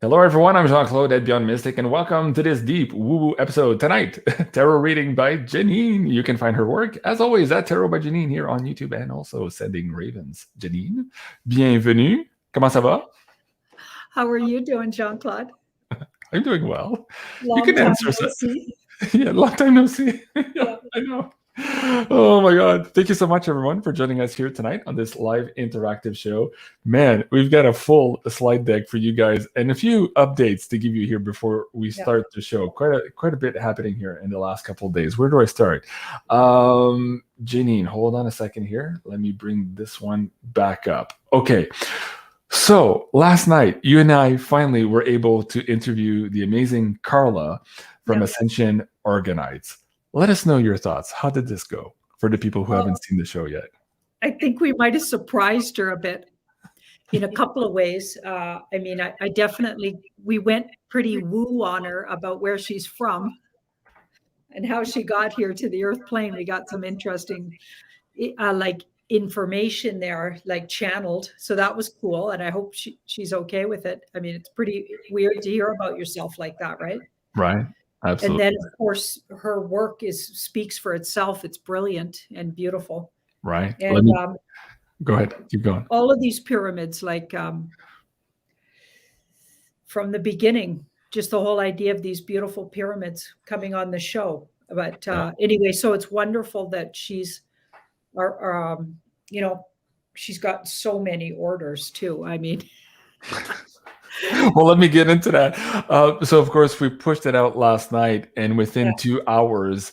Hello, everyone. I'm Jean-Claude at BeyondMystic, and welcome to this deep woo-woo episode tonight. Tarot reading by Janine. You can find her work, as always, at Tarot by Janine here on YouTube and also Sending Ravens. Janine, bienvenue. Comment ça va? How are you doing, Jean-Claude? I'm doing well. Long you can time answer. no see. Yeah, long time no see. Yeah, I know. Oh my God. Thank you so much, everyone, for joining us here tonight on this live interactive show. Man, we've got a full slide deck for you guys and a few updates to give you here before we start the show. Quite a bit happening here in the last couple of days. Where do I start? Janine, hold on a second here. Let me bring this one back up. Okay. So last night, you and I finally were able to interview the amazing Carla from Ascension Orgonites. Let us know your thoughts. How did this go for the people who haven't seen the show yet? I think we might have surprised her a bit in a couple of ways. I mean, I definitely, we went pretty woo on her about where she's from and how she got here to the earth plane. We got some interesting, like information there, like channeled. So that was cool. And I hope she's okay with it. I mean, it's pretty weird to hear about yourself like that, right? Right. Absolutely. And then, of course, her work speaks for itself. It's brilliant and beautiful. Right. And go ahead. Keep going. all of these pyramids, like from the beginning, just the whole idea of these beautiful pyramids coming on the show. But anyway, so it's wonderful that she's, she's got so many orders too. I mean. Well, let me get into that. So, of course, we pushed it out last night, and within 2 hours,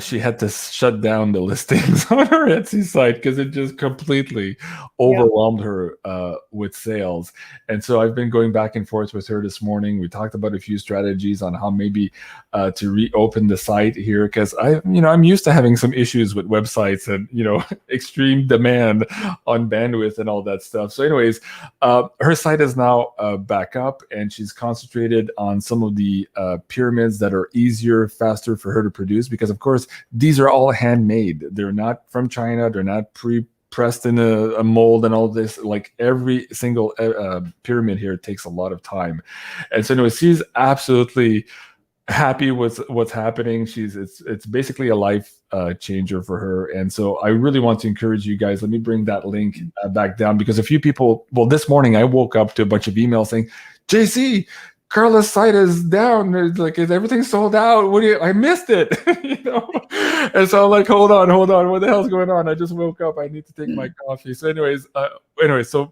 she had to shut down the listings on her Etsy site because it just completely overwhelmed her with sales. And so I've been going back and forth with her this morning. We talked about a few strategies on how maybe to reopen the site here, because I'm used to having some issues with websites and extreme demand on bandwidth and all that stuff. So, anyways, her site is now back up, and she's concentrated on some of the pyramids that are easier, faster for her to produce, because of course, these are all handmade. They're not from China. They're not pre-pressed in a mold and all this. Like every single pyramid here takes a lot of time. And so anyway, she's absolutely happy with what's happening. It's basically a life changer for her. And so I really want to encourage you guys. Let me bring that link back down, because a few people, this morning I woke up to a bunch of emails saying, JC, Carla's site is down. It's like, is everything sold out? I missed it, And so I'm like, hold on, what the hell's going on? I just woke up. I need to take my coffee. So, anyways, so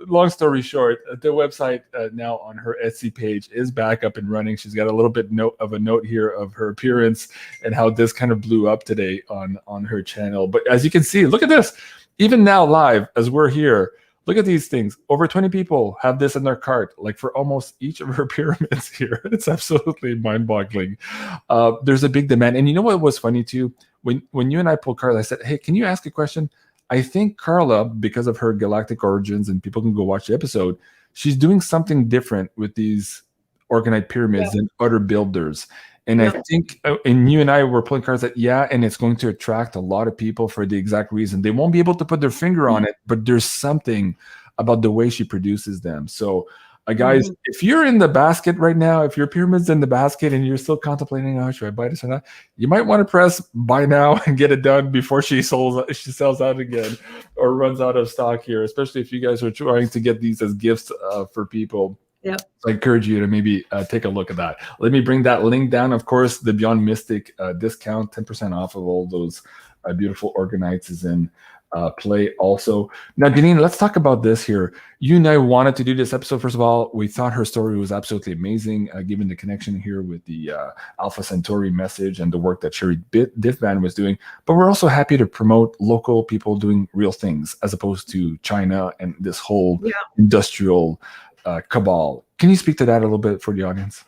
long story short, the website now on her Etsy page is back up and running. She's got a little bit of a note here of her appearance and how this kind of blew up today on her channel. But as you can see, look at this. Even now, live as we're here. Look at these things. Over 20 people have this in their cart, like for almost each of her pyramids here. It's absolutely mind-boggling. There's a big demand. And you know what was funny too? When you and I pulled Carla, I said, hey, can you ask a question? I think Carla, because of her galactic origins, and people can go watch the episode, she's doing something different with these Orgonite pyramids than other builders. And I think, and you and I were pulling cards that, and it's going to attract a lot of people for the exact reason. They won't be able to put their finger on it, but there's something about the way she produces them. So, guys, if you're in the basket right now, if your pyramid's in the basket and you're still contemplating, should I buy this or not? You might want to press buy now and get it done before she sells out again or runs out of stock here, especially if you guys are trying to get these as gifts for people. Yeah. So I encourage you to maybe take a look at that. Let me bring that link down. Of course, the BeyondMystic discount, 10% off of all those beautiful Orgonites is in play also. Now, Janine, let's talk about this here. You and I wanted to do this episode. First of all, we thought her story was absolutely amazing, given the connection here with the Alpha Centauri message and the work that Sherry Diffban was doing. But we're also happy to promote local people doing real things, as opposed to China and this whole industrial cabal. Can you speak to that a little bit for the audience?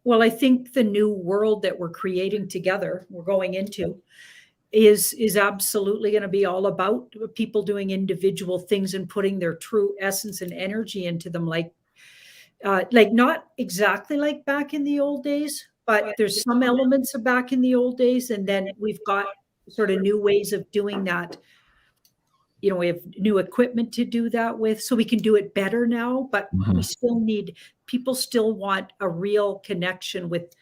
Well, I think the new world that we're creating together, we're going into, is absolutely going to be all about people doing individual things and putting their true essence and energy into them, like not exactly like back in the old days, but there's some elements of back in the old days, and then we've got sort of new ways of doing that we have new equipment to do that with, so we can do it better now, but we still need, people still want a real connection with,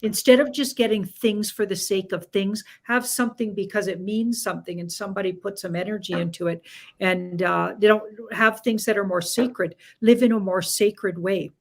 instead of just getting things for the sake of things, have something because it means something and somebody put some energy into it, and they don't have things that are more sacred. Live in a more sacred way.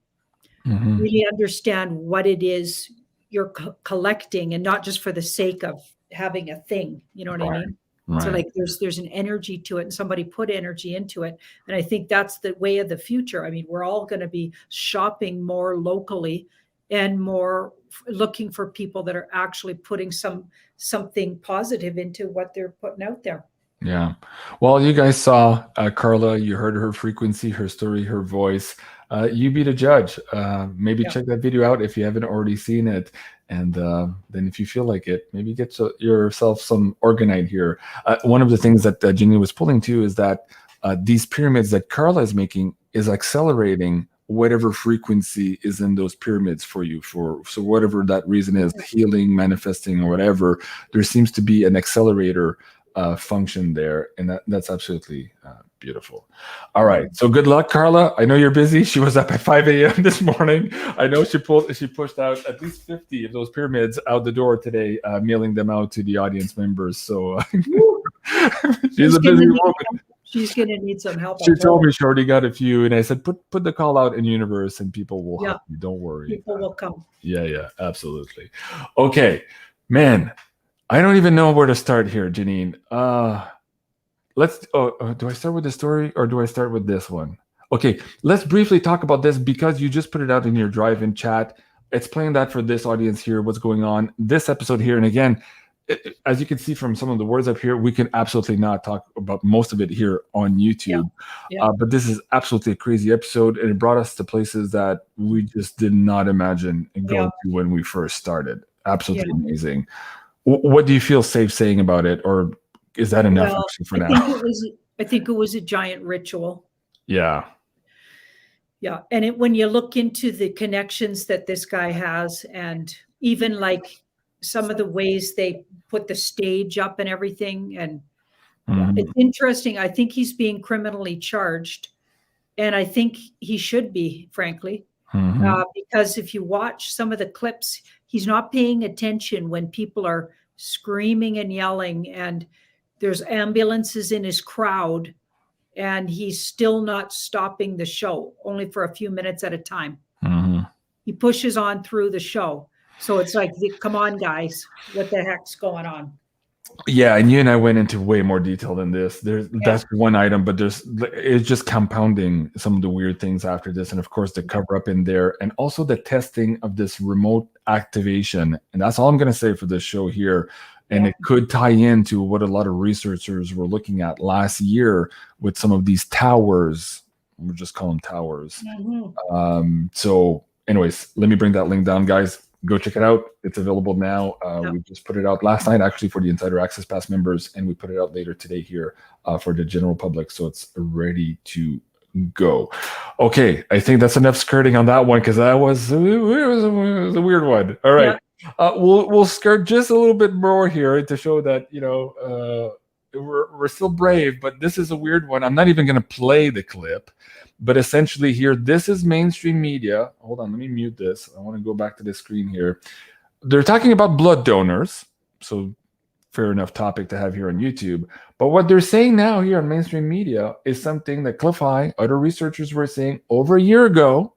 Really understand what it is you're collecting, and not just for the sake of having a thing. You know what I mean? Right. So like there's an energy to it, and somebody put energy into it. And I think that's the way of the future. I mean, we're all going to be shopping more locally and more looking for people that are actually putting something positive into what they're putting out there. Yeah. Well, you guys saw Carla, you heard her frequency, her story, her voice. You be the judge. Maybe check that video out if you haven't already seen it. And then if you feel like it, maybe get yourself some Orgonite here. One of the things that Janine was pulling to is that these pyramids that Carla is making is accelerating whatever frequency is in those pyramids for you, so whatever that reason is, healing, manifesting, or whatever, there seems to be an accelerator function there, and that's absolutely beautiful. All right, so good luck, Carla. I know you're busy. She was up at 5 a.m. this morning. I know she pushed out at least 50 of those pyramids out the door today, mailing them out to the audience members. So she's a busy woman. She's going to need some help. She told me she already got a few, and I said, put the call out in universe, and people will help you. Don't worry. People will come. Yeah, absolutely. Okay, man. I don't even know where to start here, Janine. Do I start with the story or do I start with this one? Okay, let's briefly talk about this because you just put it out in your drive-in chat. Explain that for this audience here, what's going on. This episode here, and again, as you can see from some of the words up here, we can absolutely not talk about most of it here on YouTube. But this is absolutely a crazy episode, and it brought us to places that we just did not imagine going to when we first started. Absolutely amazing. What do you feel safe saying about it, or is that enough for now? I think it was a giant ritual. Yeah. And when you look into the connections that this guy has, and even like some of the ways they put the stage up and everything, and it's interesting. I think he's being criminally charged, and I think he should be, frankly, because if you watch some of the clips, he's not paying attention when people are screaming and yelling, and there's ambulances in his crowd, and he's still not stopping the show, only for a few minutes at a time. He pushes on through the show. So it's like, come on, guys, what the heck's going on? Yeah, and you and I went into way more detail than this. That's one item, but it's just compounding some of the weird things after this, and of course the cover up in there, and also the testing of this remote activation. And that's all I'm going to say for this show here. And it could tie into what a lot of researchers were looking at last year with some of these towers. We'll just call them towers. So, anyways, let me bring that link down, guys. Go check it out. It's available now. We just put it out last night, actually, for the Insider Access Pass members, and we put it out later today here for the general public. So it's ready to go. Okay, I think that's enough skirting on that one because that was a weird one. All right, we'll skirt just a little bit more here to show that we're still brave, but this is a weird one. I'm not even going to play the clip. But essentially here, this is mainstream media. Hold on, let me mute this. I want to go back to the screen here. They're talking about blood donors. So fair enough topic to have here on YouTube. But what they're saying now here on mainstream media is something that Cliff High, other researchers were saying over a year ago,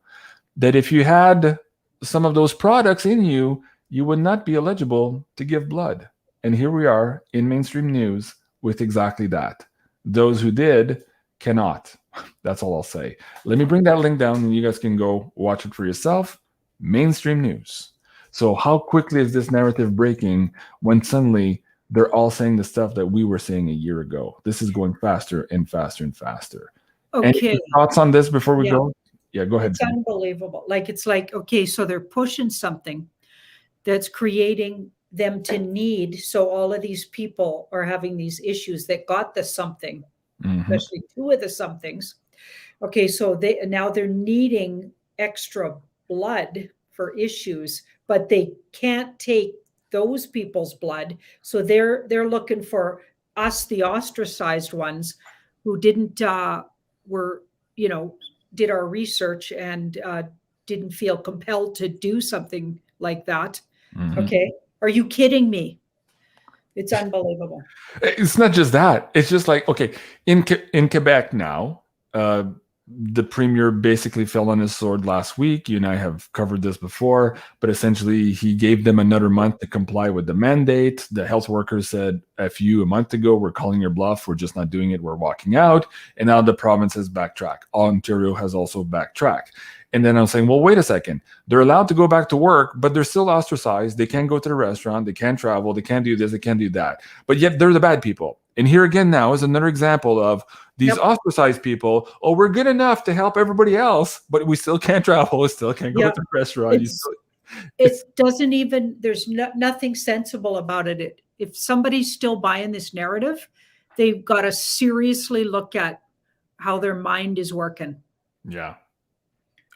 that if you had some of those products in you, you would not be eligible to give blood. And here we are in mainstream news with exactly that. Those who did cannot. That's all I'll say. Let me bring that link down and you guys can go watch it for yourself. Mainstream news. So how quickly is this narrative breaking when suddenly they're all saying the stuff that we were saying a year ago? This is going faster and faster and faster. Okay. Any thoughts on this before we go? Yeah, go ahead. It's unbelievable. It's like, okay, so they're pushing something that's creating them to need. So all of these people are having these issues that got the something. Especially two of the somethings. Okay, so they're needing extra blood for issues, but they can't take those people's blood. So they're looking for us, the ostracized ones, who didn't were did our research and didn't feel compelled to do something like that. Mhm. Okay, are you kidding me? It's unbelievable. It's not just that. It's just like, okay, in Quebec now, the premier basically fell on his sword last week. You and I have covered this before, but essentially he gave them another month to comply with the mandate. The health workers said, "F you," a month ago, we're calling your bluff. We're just not doing it. We're walking out. And now the province has backtracked. Ontario has also backtracked. And then I'm saying, well, wait a second. They're allowed to go back to work, but they're still ostracized. They can't go to the restaurant. They can't travel. They can't do this. They can't do that. But yet they're the bad people. And here again now is another example of these ostracized people. Oh, we're good enough to help everybody else, but we still can't travel. We still can't go to the restaurant. It doesn't even, there's nothing sensible about it. If somebody's still buying this narrative, they've got to seriously look at how their mind is working. Yeah.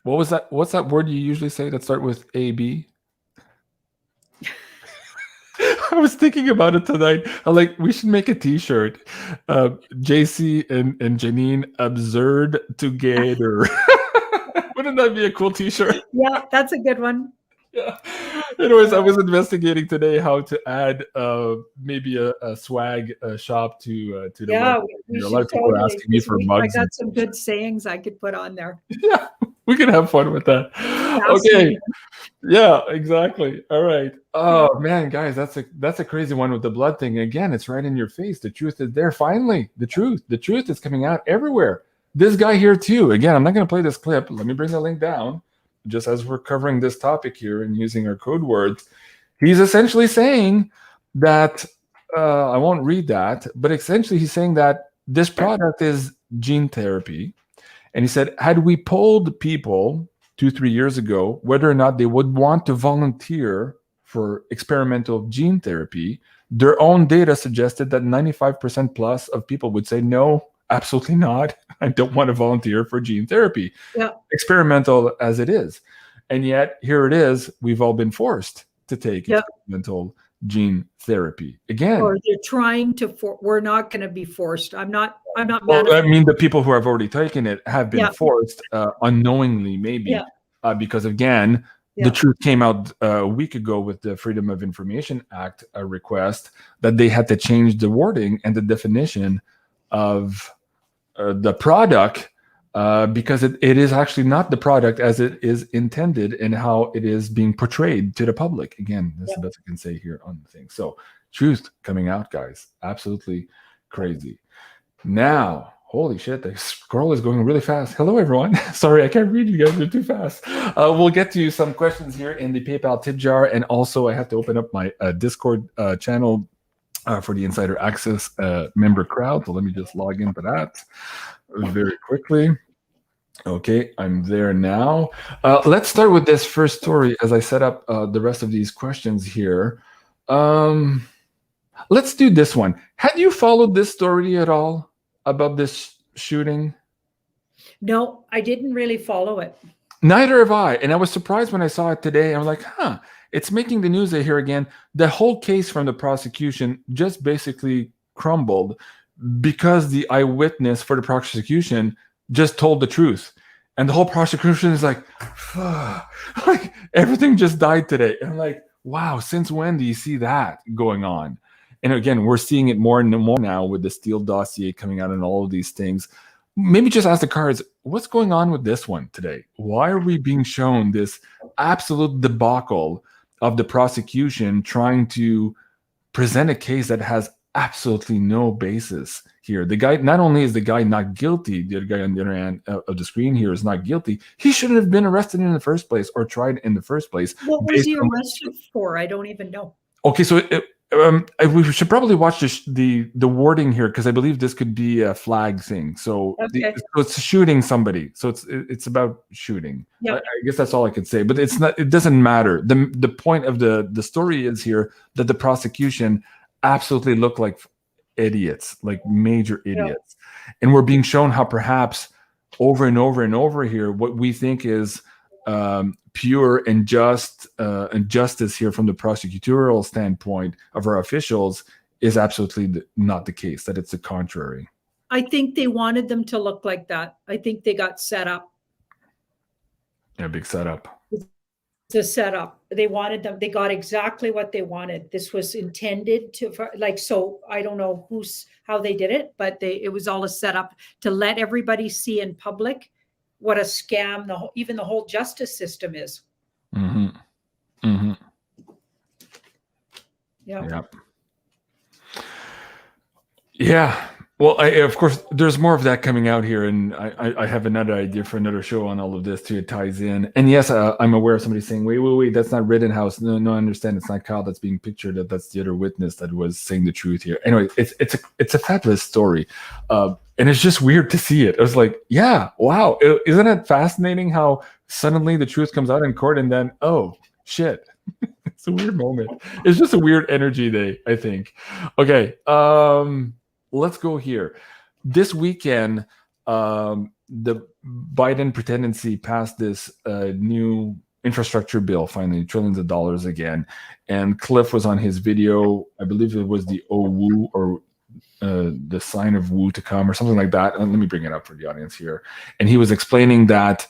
What was that? What's that word you usually say that start with AB? I was thinking about it tonight. I'm like, we should make a T-shirt. JC and Janine, absurd together. Wouldn't that be a cool T-shirt? Yeah, that's a good one. Yeah. Anyways, I was investigating today how to add maybe a swag shop to the website. A lot of people are asking me for mugs. I got some good sayings I could put on there. Yeah, we can have fun with that. Okay. Yeah, exactly. All right. Oh man, guys, that's a crazy one with the blood thing. Again, it's right in your face. The truth is there. Finally, the truth is coming out everywhere. This guy here too. Again, I'm not going to play this clip. Let me bring the link down. Just as we're covering this topic here and using our code words, he's essentially saying that I won't read that, but essentially he's saying that this product is gene therapy. And he said, had we polled people 2-3 years ago whether or not they would want to volunteer for experimental gene therapy, their own data suggested that 95% plus of people would say, no, absolutely not. I don't want to volunteer for gene therapy. Yeah. Experimental as it is. And yet here it is. We've all been forced to take experimental gene therapy again. Or they're trying to, we're not going to be forced. I'm not. Well, I mean, the people who have already taken it have been forced unknowingly, maybe, because again, the truth came out a week ago with the Freedom of Information Act request that they had to change the wording and the definition of the product because it is actually not the product as it is intended and how it is being portrayed to the public. Again, that's the best I can say here on the thing. So truth coming out, guys. Absolutely crazy. Now, holy shit, the scroll is going really fast. Hello, everyone. Sorry, I can't read you guys. You're too fast. We'll get to some questions here in the PayPal tip jar. And also, I have to open up my Discord channel for the Insider Access member crowd. So let me just log into that very quickly. Okay, I'm there now. Let's start with this first story as I set up the rest of these questions here. Let's do this one. Had you followed this story at all about this shooting? No, I didn't really follow it. Neither have I. And I was surprised when I saw it today. I was like, it's making the news here again. The whole case from the prosecution just basically crumbled because the eyewitness for the prosecution just told the truth. And the whole prosecution is like, like everything just died today. And I'm like, wow, since when do you see that going on? And again, we're seeing it more and more now with the Steele dossier coming out and all of these things. Maybe just ask the cards, what's going on with this one today? Why are we being shown this absolute debacle of the prosecution trying to present a case that has absolutely no basis here? The guy, not only is the guy not guilty, the other guy on the other end of the screen here is not guilty. He shouldn't have been arrested in the first place or tried in the first place. What was he arrested for? I don't even know. Okay, so we should probably watch the wording here because I believe this could be a flag thing. So, so it's shooting somebody. So it's about shooting. Yeah. I guess that's all I could say. But it's not. It doesn't matter. The point of the story is here that the prosecution absolutely look like idiots, like major idiots, and we're being shown how perhaps over and over and over here what we think is pure and justice here from the prosecutorial standpoint of our officials is absolutely not the case, that it's the contrary. I think they wanted them to look like that. I think they got set up. Yeah, big setup. The setup. They wanted them. They got exactly what they wanted. This was intended to, like, so I don't know how they did it, but it was all a setup to let everybody see in public what a scam even the whole justice system is. Mm-hmm. Mm-hmm. Yeah. Yeah. Well, of course, there's more of that coming out here, and I have another idea for another show on all of this too. It ties in, and yes, I'm aware of somebody saying, "Wait, that's not Rittenhouse." No, I understand. It's not Kyle that's being pictured. That's the other witness that was saying the truth here. Anyway, it's a fabulous story, and it's just weird to see it. I was like, "Yeah, wow, isn't it fascinating how suddenly the truth comes out in court, and then oh shit." It's a weird moment. It's just a weird energy day, I think. Okay. Let's go here. This weekend, the Biden presidency passed this new infrastructure bill, finally, trillions of dollars again. And Cliff was on his video. I believe it was the OWU or the sign of Wu to come or something like that. Let me bring it up for the audience here. And he was explaining that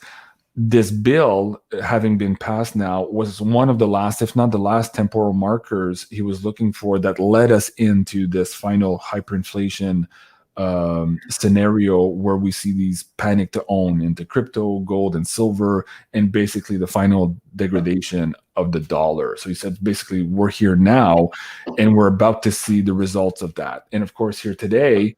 this bill, having been passed now, was one of the last, if not the last, temporal markers he was looking for that led us into this final hyperinflation scenario where we see these panic to own into crypto, gold, and silver, and basically the final degradation of the dollar. So he said, basically, we're here now, and we're about to see the results of that. And of course, here today,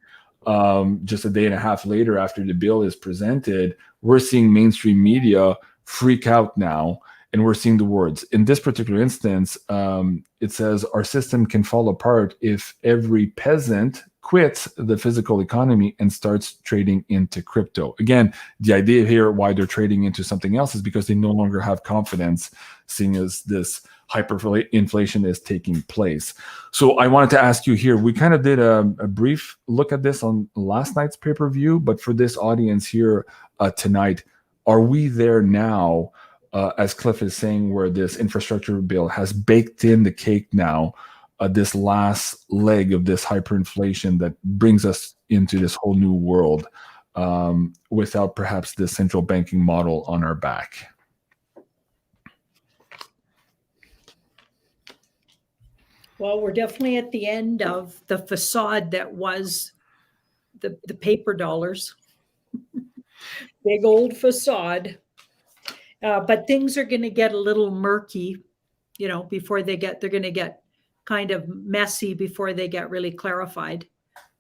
just a day and a half later after the bill is presented, we're seeing mainstream media freak out now, and we're seeing the words. In this particular instance, it says, our system can fall apart if every peasant quits the physical economy and starts trading into crypto. Again, the idea here why they're trading into something else is because they no longer have confidence, seeing as this hyperinflation is taking place. So I wanted to ask you here, we kind of did a brief look at this on last night's pay-per-view, but for this audience here tonight, are we there now, as Cliff is saying, where this infrastructure bill has baked in the cake now, this last leg of this hyperinflation that brings us into this whole new world without perhaps the central banking model on our back? Well, we're definitely at the end of the facade that was the paper dollars. Big old facade. But things are going to get a little murky, before they're going to get kind of messy before they get really clarified,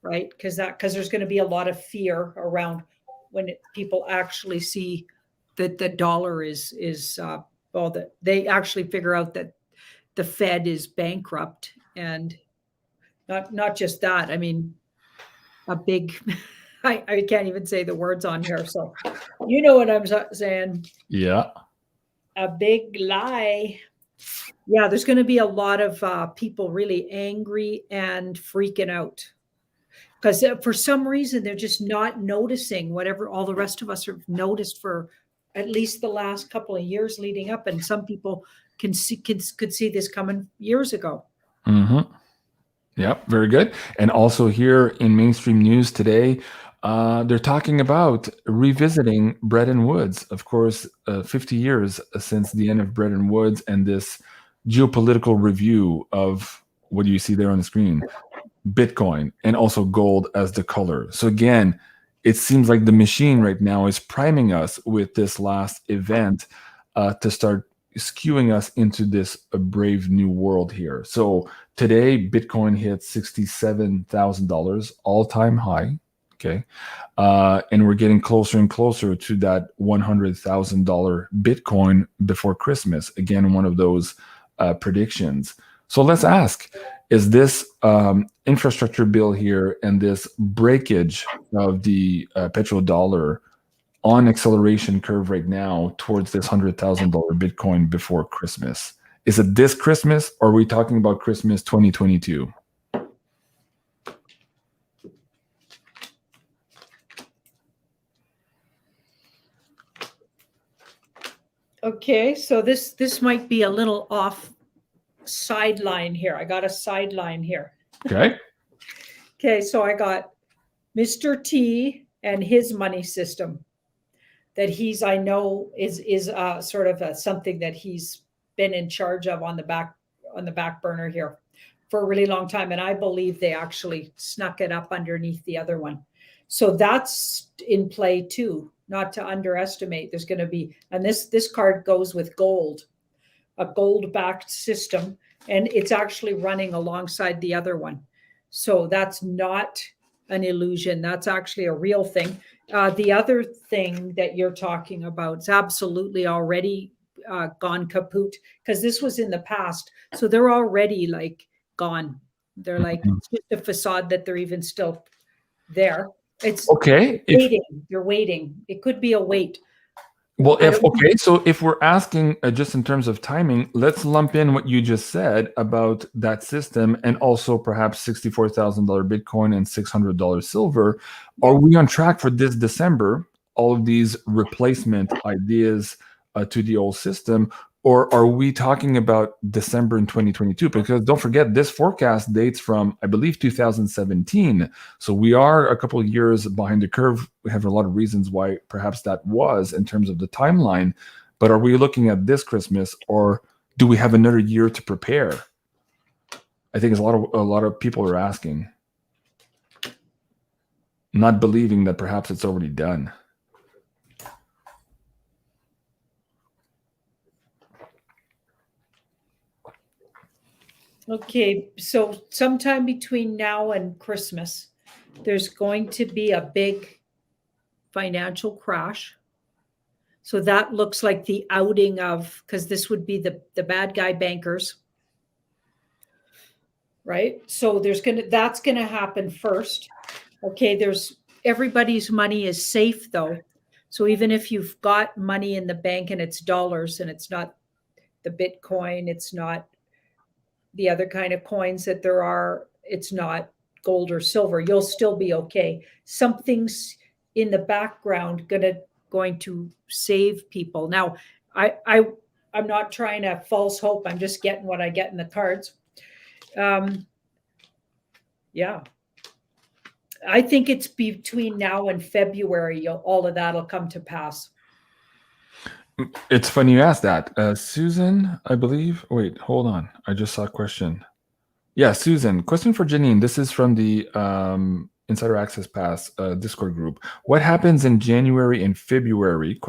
right? Because there's going to be a lot of fear around when people actually see that the dollar that they actually figure out that the Fed is bankrupt, and not just that. I mean, a big, I can't even say the words on here. So you know what I'm saying. Yeah. A big lie. Yeah, there's going to be a lot of people really angry and freaking out because for some reason they're just not noticing whatever all the rest of us have noticed for at least the last couple of years leading up. And some people could see this coming years ago. Mm-hmm. Yep, very good. And also here in mainstream news today, they're talking about revisiting Bretton Woods. Of course, 50 years since the end of Bretton Woods and this geopolitical review of, what do you see there on the screen? Bitcoin and also gold as the color. So again, it seems like the machine right now is priming us with this last event to start skewing us into this brave new world here. So today, Bitcoin hit $67,000 all-time high. Okay. And we're getting closer and closer to that $100,000 Bitcoin before Christmas. Again, one of those predictions. So let's ask, is this infrastructure bill here and this breakage of the petrodollar on acceleration curve right now towards this $100,000 Bitcoin before Christmas? Is it this Christmas, or are we talking about Christmas 2022? Okay, so this might be a little off sideline here. I got a sideline here. Okay. Okay, so I got Mr. T and his money system that I know is sort of something that he's been in charge of on the back burner here for a really long time. And I believe they actually snuck it up underneath the other one. So that's in play too, not to underestimate. There's going to be, and this card goes with gold, a gold backed system, and it's actually running alongside the other one. So that's not an illusion. That's actually a real thing. The other thing that you're talking about is absolutely already gone kaput, because this was in the past. So they're already like gone. They're like, it's just a facade that they're even still there. It's okay. waiting. You're waiting. It could be a wait. Well, so if we're asking just in terms of timing, let's lump in what you just said about that system and also perhaps $64,000 Bitcoin and $600 silver. Are we on track for this December? All of these replacement ideas to the old system, or are we talking about December in 2022? Because don't forget, this forecast dates from, I believe, 2017. So we are a couple of years behind the curve. We have a lot of reasons why perhaps that was in terms of the timeline. But are we looking at this Christmas, or do we have another year to prepare? I think it's a lot of people are asking, not believing that perhaps it's already done. Okay, so sometime between now and Christmas, there's going to be a big financial crash. So that looks like the outing of, because this would be the bad guy bankers, right? So that's gonna happen first. Okay, everybody's money is safe though. So even if you've got money in the bank and it's dollars and it's not the Bitcoin, it's not the other kind of coins that there are, it's not gold or silver, you'll still be okay. Something's in the background going to save people. Now, I'm not trying to false hope. I'm just getting what I get in the cards. Yeah. I think it's between now and February, all of that'll come to pass. It's funny you asked that. Susan, I believe. Wait, hold on. I just saw a question. Yeah, Susan, question for Janine. This is from the Insider Access Pass Discord group. What happens in January and February, ?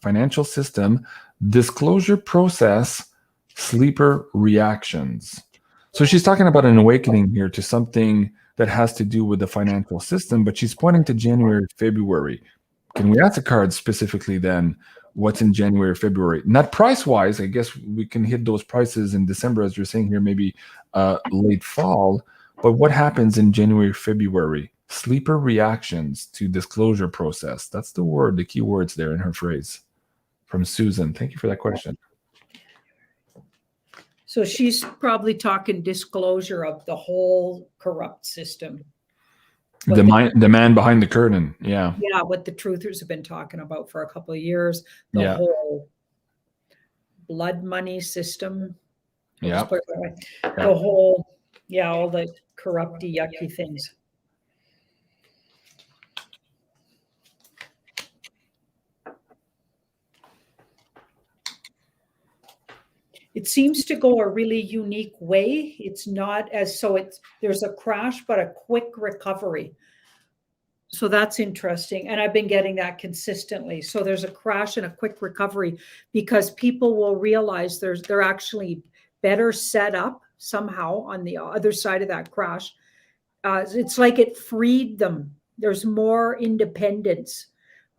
Financial system, disclosure process, sleeper reactions. So she's talking about an awakening here to something that has to do with the financial system, but she's pointing to January, February. Can we ask the cards specifically then? What's in January, February? Not price-wise. I guess we can hit those prices in December, as you're saying here, maybe late fall. But what happens in January, February? Sleeper reactions to disclosure process. That's the word, the key words there in her phrase. From Susan. Thank you for that question. So she's probably talking disclosure of the whole corrupt system. The man behind the curtain. Yeah. Yeah, what the truthers have been talking about for a couple of years. The whole blood money system. Yeah. The whole, all the corrupty, yucky things. It seems to go a really unique way. It's not there's a crash, but a quick recovery. So that's interesting. And I've been getting that consistently. So there's a crash and a quick recovery because people will realize they're actually better set up somehow on the other side of that crash. It's like it freed them. There's more independence.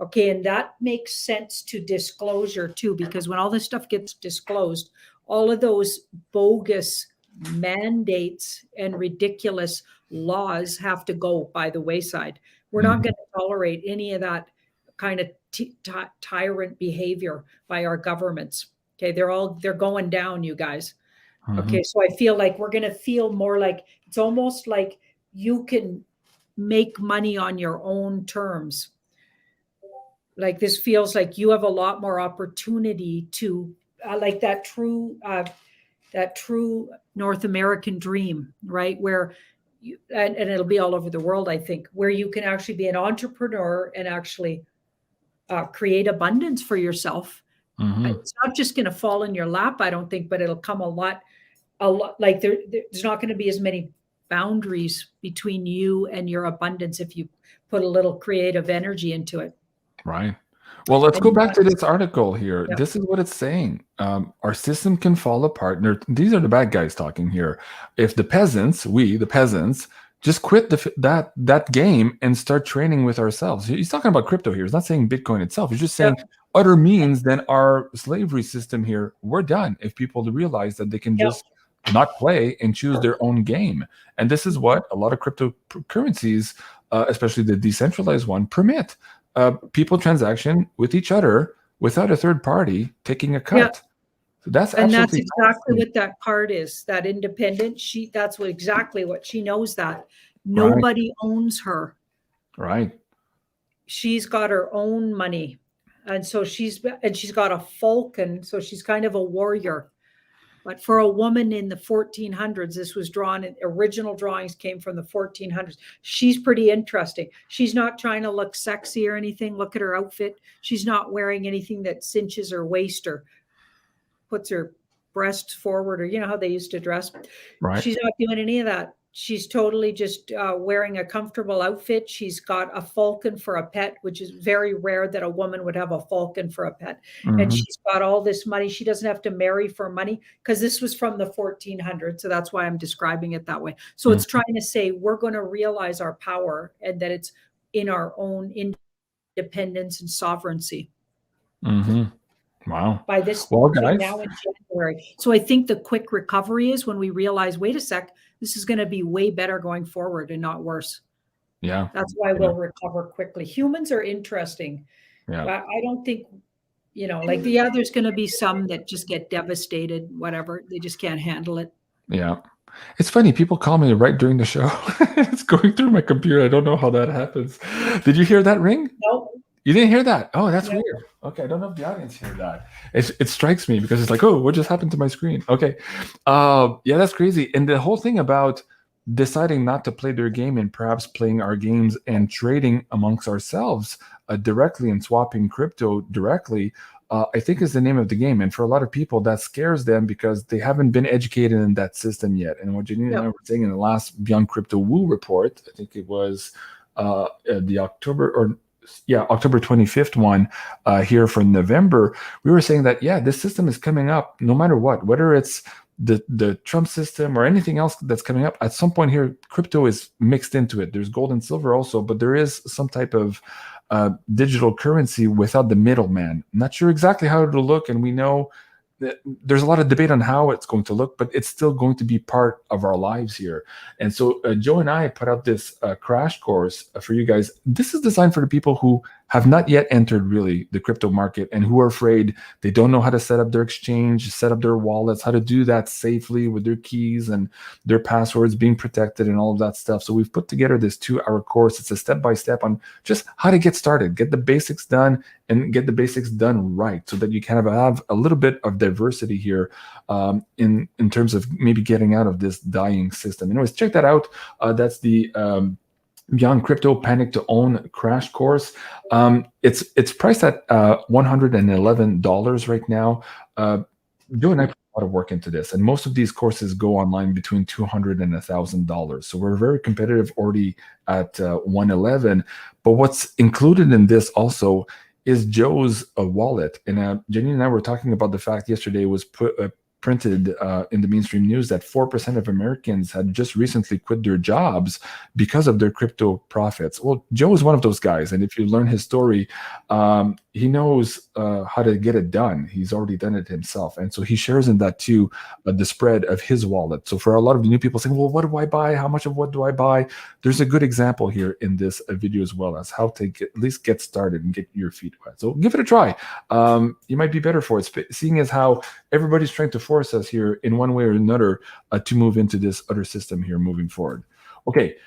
Okay. And that makes sense to disclosure too, because when all this stuff gets disclosed, all of those bogus mandates and ridiculous laws have to go by the wayside. We're not going to tolerate any of that kind of tyrant behavior by our governments. Okay. They're going down, you guys. Okay. So I feel like we're going to feel more like it's almost like you can make money on your own terms. Like this feels like you have a lot more opportunity to like that true North American dream, right? Where and it'll be all over the world, I think, where you can actually be an entrepreneur and actually create abundance for yourself. It's not just going to fall in your lap, I don't think, but it'll come a lot. Like there's not going to be as many boundaries between you and your abundance if you put a little creative energy into it. Right. Well, let's go back to this article here. Yep. This is what it's saying. Our system can fall apart. These are the bad guys talking here. If the peasants, the peasants, just quit that game and start training with ourselves. He's talking about crypto here. He's not saying Bitcoin itself. He's just saying other means than our slavery system here. We're done if people realize that they can just not play and choose their own game. And this is what a lot of cryptocurrencies, especially the decentralized one, permit. People transaction with each other without a third party taking a cut. So that's exactly what that card is. That independent. That's exactly what she knows. That nobody owns her. Right. She's got her own money, and so she's got a falcon. So she's kind of a warrior. But for a woman in the 1400s, this was drawn, original drawings came from the 1400s. She's pretty interesting. She's not trying to look sexy or anything. Look at her outfit. She's not wearing anything that cinches her waist or puts her breasts forward, or you know how they used to dress. Right. She's not doing any of that. She's totally just wearing a comfortable outfit. She's got a falcon for a pet, which is very rare that a woman would have a falcon for a pet. And she's got all this money. She doesn't have to marry for money because this was from the 1400s. So that's why I'm describing it that way. So it's trying to say we're going to realize our power and that it's in our own independence and sovereignty. Wow. By this guys, now in January. So I think the quick recovery is when we realize, wait a sec, this is going to be way better going forward and not worse. Yeah. That's why we'll recover quickly. Humans are interesting. Yeah. But I don't think, like there's going to be some that just get devastated, whatever. They just can't handle it. Yeah. It's funny. People call me right during the show. It's going through my computer. I don't know how that happens. Did you hear that ring? No. You didn't hear that? Oh, that's weird. Okay, I don't know if the audience heard that. It strikes me because it's like, oh, what just happened to my screen? Okay. Yeah, that's crazy. And the whole thing about deciding not to play their game and perhaps playing our games and trading amongst ourselves directly and swapping crypto directly, I think is the name of the game. And for a lot of people, that scares them because they haven't been educated in that system yet. And what Janine and I were saying in the last Beyond Crypto Woo report, I think it was the October 25th one here for November, we were saying that, this system is coming up no matter what, whether it's the Trump system or anything else that's coming up. At some point here, crypto is mixed into it. There's gold and silver also, but there is some type of digital currency without the middleman. Not sure exactly how it'll look, and we know that there's a lot of debate on how it's going to look, but it's still going to be part of our lives here. And so Joe and I put out this crash course for you guys. This is designed for the people who have not yet entered really the crypto market and who are afraid. They don't know how to set up their exchange, set up their wallets, how to do that safely with their keys and their passwords being protected and all of that stuff. So we've put together this 2-hour course. It's a step-by-step on just how to get started, get the basics done, and get the basics done right so that you kind of have a little bit of diversity here in terms of maybe getting out of this dying system. Anyways, check that out. That's the Beyond Crypto Panic to Own crash course. It's priced at $111 right now. Joe and I put a lot of work into this, and most of these courses go online between $200 and $1,000. So we're very competitive already at $111. But what's included in this also is Joe's wallet. And Janine and I were talking about the fact yesterday was printed in the mainstream news that 4% of Americans had just recently quit their jobs because of their crypto profits. Well, Joe is one of those guys. And if you learn his story, he knows how to get it done. He's already done it himself. And so he shares in that too, the spread of his wallet. So for a lot of the new people saying, well, what do I buy? How much of what do I buy? There's a good example here in this video as well as how to at least get started and get your feet wet. So give it a try. You might be better for it, seeing as how everybody's trying to force us here in one way or another to move into this other system here moving forward. Okay,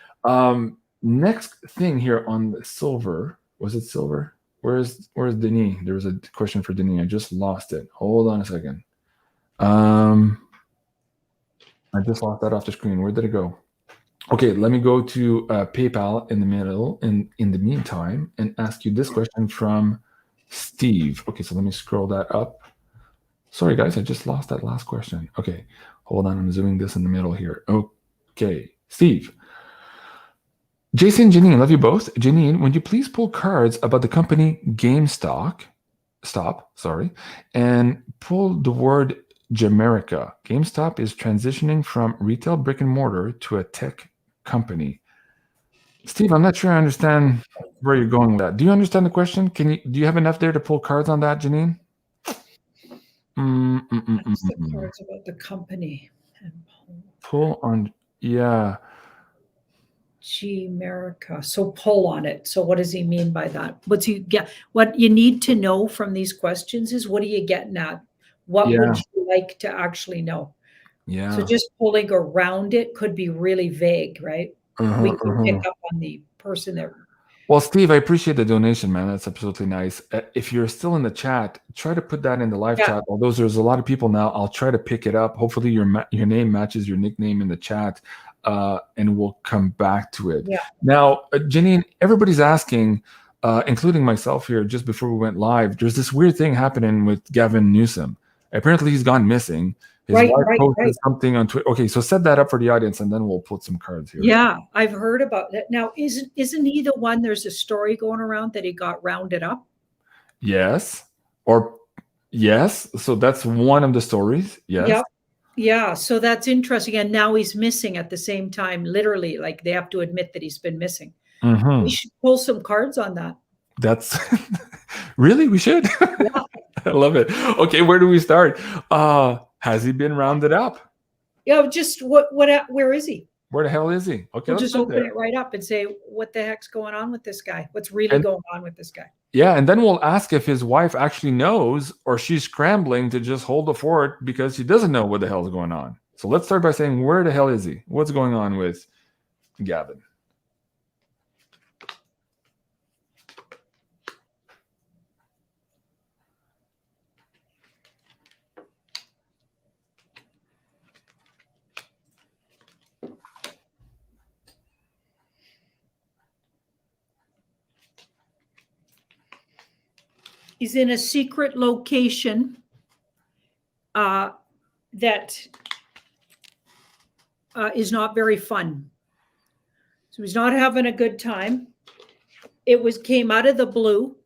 next thing here on the silver. Was it silver? Where's Denis? There was a question for Denis. I just lost it. Hold on a second. I just lost that off the screen. Where did it go? Okay, let me go to PayPal in the middle, in the meantime, and ask you this question from Steve. Okay, so let me scroll that up. Sorry, guys, I just lost that last question. Okay, hold on, I'm zooming this in the middle here. Okay, Steve. Jason, Janine, love you both. Janine, would you please pull cards about the company GameStop, and pull the word Jamerica. GameStop is transitioning from retail brick and mortar to a tech company. Steve, I'm not sure I understand where you're going with that. Do you understand the question? Do you have enough there to pull cards on that, Janine? That's the cards about the company. Pull on, yeah. America. So pull on it. So what does he mean by that? What you need to know from these questions is, what are you getting at? What would you like to actually know? Yeah. So just pulling around it could be really vague, right? We can pick up on the person that. Well, Steve, I appreciate the donation, man. That's absolutely nice. If you're still in the chat, try to put that in the live chat. Although there's a lot of people now, I'll try to pick it up. Hopefully your name matches your nickname in the chat, and we'll come back to it. Yeah. Now, Janine, everybody's asking, including myself here, just before we went live, there's this weird thing happening with Gavin Newsom. Apparently he's gone missing. His wife posted something on Twitter. Okay, so set that up for the audience, and then we'll put some cards here. Yeah, I've heard about that. Now, isn't he the one? There's a story going around that he got rounded up. Yes, or yes. So that's one of the stories. Yes. Yep. Yeah. So that's interesting. And now he's missing at the same time. Literally, like, they have to admit that he's been missing. We should pull some cards on that. That's really, we should. Yeah. I love it. Okay, where do we start? Has he been rounded up? Yeah, just where is he? Where the hell is he? Okay, we'll just open it right up and say, what the heck's going on with this guy? What's really going on with this guy? Yeah, and then we'll ask if his wife actually knows, or she's scrambling to just hold the fort because she doesn't know what the hell is going on. So let's start by saying, where the hell is he? What's going on with Gavin? He's in a secret location that is not very fun. So he's not having a good time. It came out of the blue,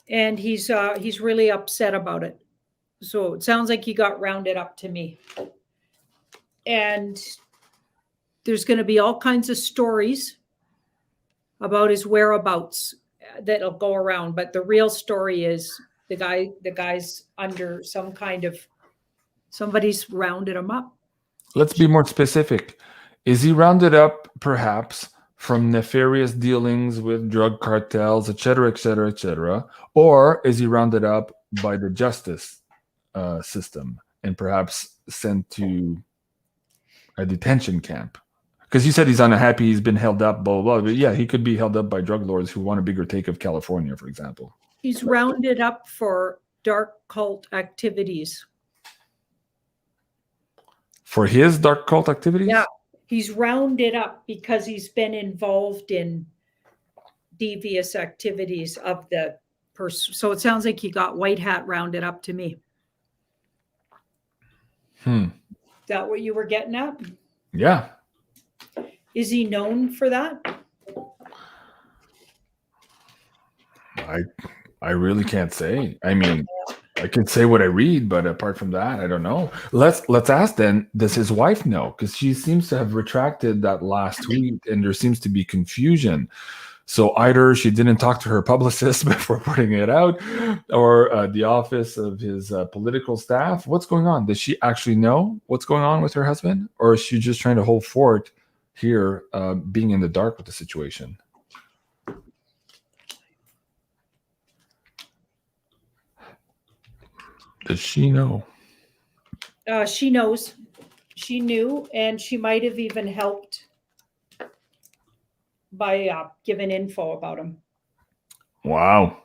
and he's really upset about it. So it sounds like he got rounded up to me. And there's going to be all kinds of stories about his whereabouts that'll go around, but the real story is the guy's under some kind of, somebody's rounded him up. Let's be more specific. Is he rounded up perhaps from nefarious dealings with drug cartels, etc., etc., etc., or is he rounded up by the justice system and perhaps sent to a detention camp? Because you said he's unhappy, he's been held up, blah, blah, blah. But yeah, he could be held up by drug lords who want a bigger take of California, for example. He's rounded up for dark cult activities. For his dark cult activities? Yeah, he's rounded up because he's been involved in devious activities of the person. So it sounds like he got white hat rounded up to me. Is that what you were getting at? Yeah. Is he known for that? I really can't say. I mean, I can say what I read, but apart from that, I don't know. Let's ask then, does his wife know? Because she seems to have retracted that last tweet, and there seems to be confusion. So either she didn't talk to her publicist before putting it out, or the office of his political staff. What's going on? Does she actually know what's going on with her husband? Or is she just trying to hold fort here, being in the dark with the situation? Does she know? She knows. She knew, and she might have even helped by giving info about him. Wow.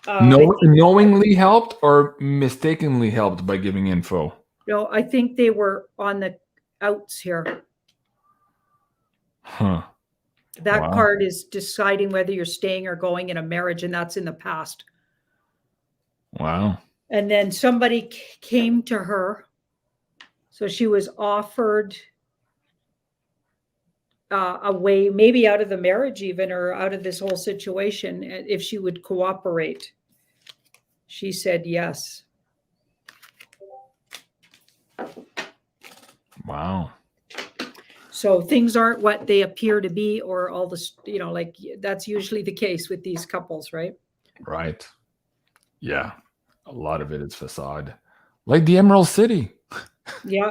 Knowingly helped or mistakenly helped by giving info? No, I think they were on the outs here. Huh. That Wow. card is deciding whether you're staying or going in a marriage, and that's in the past. Wow. And then somebody came to her. So she was offered a way, maybe out of the marriage even, or out of this whole situation, if she would cooperate. She said yes. Wow. So things aren't what they appear to be, or all this, like that's usually the case with these couples, right? Right. Yeah. A lot of it is facade. Like the Emerald City. Yeah.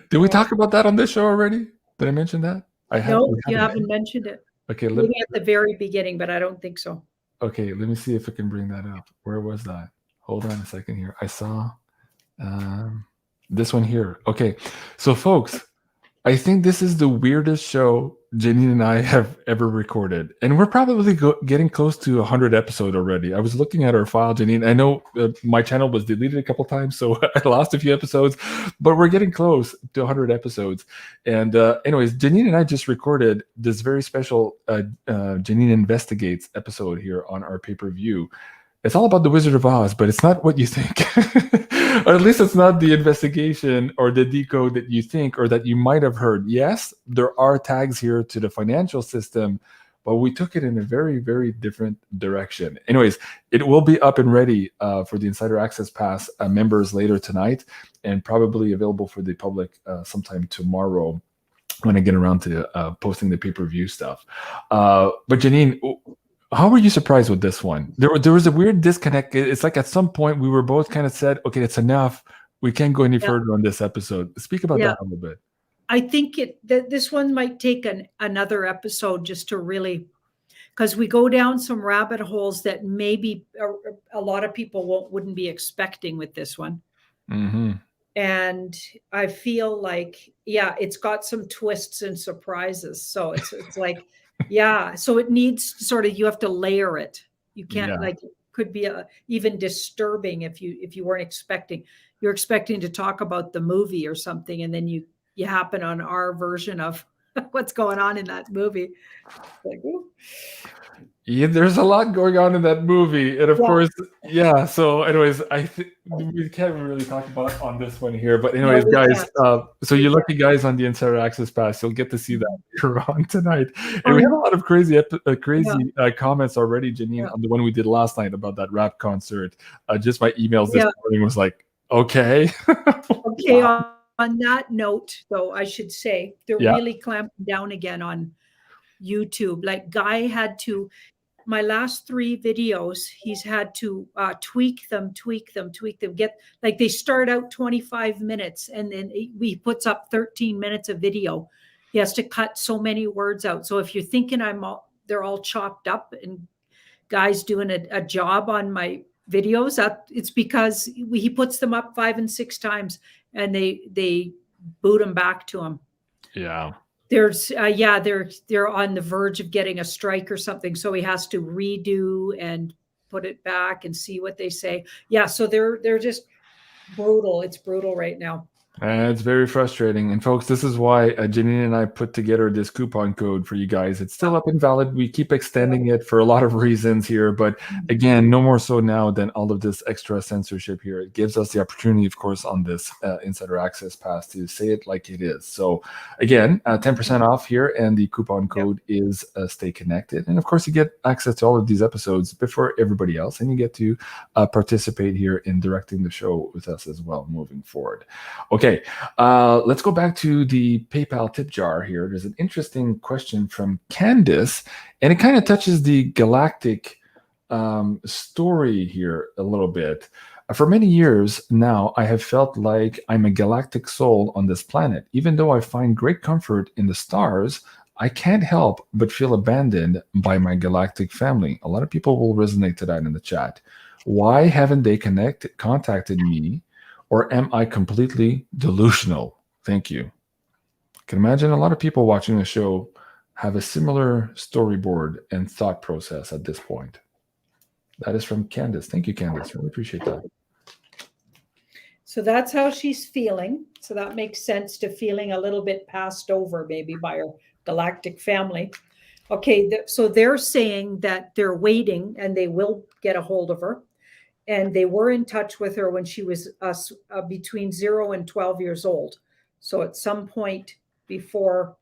Did we talk about that on this show already? Did I mention that? No, you haven't mentioned it. Okay, maybe at the very beginning, but I don't think so. Okay, let me see if I can bring that up. Where was that? Hold on a second here. I saw this one here. Okay, so folks, I think this is the weirdest show Janine and I have ever recorded. And we're probably getting close to 100 episodes already. I was looking at our file, Janine. I know my channel was deleted a couple times, so I lost a few episodes, but we're getting close to 100 episodes. And anyways, Janine and I just recorded this very special Janine Investigates episode here on our pay-per-view. It's all about the Wizard of Oz, but it's not what you think. Or at least it's not the investigation or the decode that you think or that you might have heard. Yes, there are tags here to the financial system, but we took it in a very, very different direction. Anyways, it will be up and ready for the Insider Access Pass members later tonight, and probably available for the public sometime tomorrow when I get around to posting the pay-per-view stuff. But Janine, how were you surprised with this one? There was a weird disconnect. It's like at some point we were both kind of said, okay, it's enough. We can't go any further on this episode. Speak about that a little bit. I think this one might take another episode just to really, because we go down some rabbit holes that maybe a lot of people wouldn't be expecting with this one. Mm-hmm. And I feel like, it's got some twists and surprises. So it's like, so it needs sort of, you have to layer it. You can't like, it could be even disturbing if you weren't expecting. You're expecting to talk about the movie or something, and then you happen on our version of what's going on in that movie. Like, ooh. Yeah, there's a lot going on in that movie, and of course, so anyways, I think we can't really talk about on this one here, but anyways, guys, so you're lucky guys on the Insider Access Pass, you'll get to see that later on tonight. And we have a lot of crazy comments already, Janine, on the one we did last night about that rap concert. Just my emails this morning was like, okay. Okay, on that note, though, I should say they're really clamping down again on YouTube. Like, Guy had to, my last 3 videos, he's had to tweak them, get, like, they start out 25 minutes and then he puts up 13 minutes of video. He has to cut so many words out. So if you're thinking they're all chopped up and Guy's doing a job on my videos, it's because he puts them up 5 and 6 times and they boot them back to him. Yeah. There's they're on the verge of getting a strike or something, so he has to redo and put it back and see what they say. So they're just brutal. It's brutal right now. It's very frustrating. And folks, this is why Janine and I put together this coupon code for you guys. It's still up and valid. We keep extending it for a lot of reasons here. But again, no more so now than all of this extra censorship here. It gives us the opportunity, of course, on this Insider Access Pass to say it like it is. So again, 10% off here. And the coupon code is Stay Connected. And of course, you get access to all of these episodes before everybody else. And you get to participate here in directing the show with us as well moving forward. Okay, let's go back to the PayPal tip jar here. There's an interesting question from Candice, and it kind of touches the Galactic story here a little bit. For many years now, I have felt like I'm a galactic soul on this planet. Even though I find great comfort in the stars, I can't help but feel abandoned by my galactic family. A lot of people will resonate to that in the chat. Why haven't they contacted me? Or am I completely delusional? Thank you. I can imagine a lot of people watching the show have a similar storyboard and thought process at this point. That is from Candice. Thank you, Candice. Really appreciate that. So that's how she's feeling. So that makes sense to feeling a little bit passed over maybe by her galactic family. Okay, so they're saying that they're waiting and they will get a hold of her. And they were in touch with her when she was between 0 and 12 years old. So at some point before,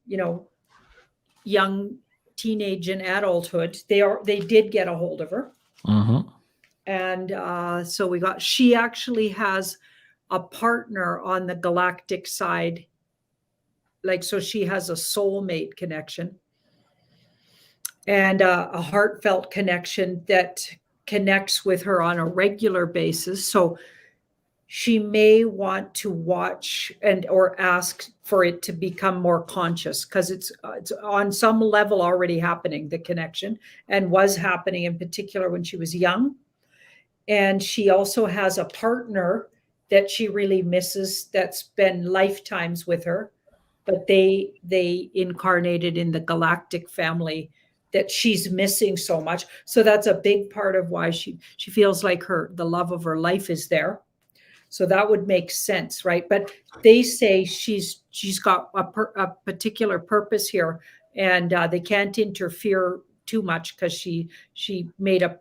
young teenage and adulthood, they did get a hold of her. Mm-hmm. And so she actually has a partner on the galactic side. So she has a soulmate connection and a heartfelt connection that connects with her on a regular basis. So she may want to watch or ask for it to become more conscious, because it's on some level already happening, the connection, and was happening in particular when she was young. And she also has a partner that she really misses that's been lifetimes with her, but they incarnated in the galactic family that she's missing so much. So that's a big part of why she feels like the love of her life is there. So that would make sense, right? But they say she's got a particular purpose here, and they can't interfere too much because she made a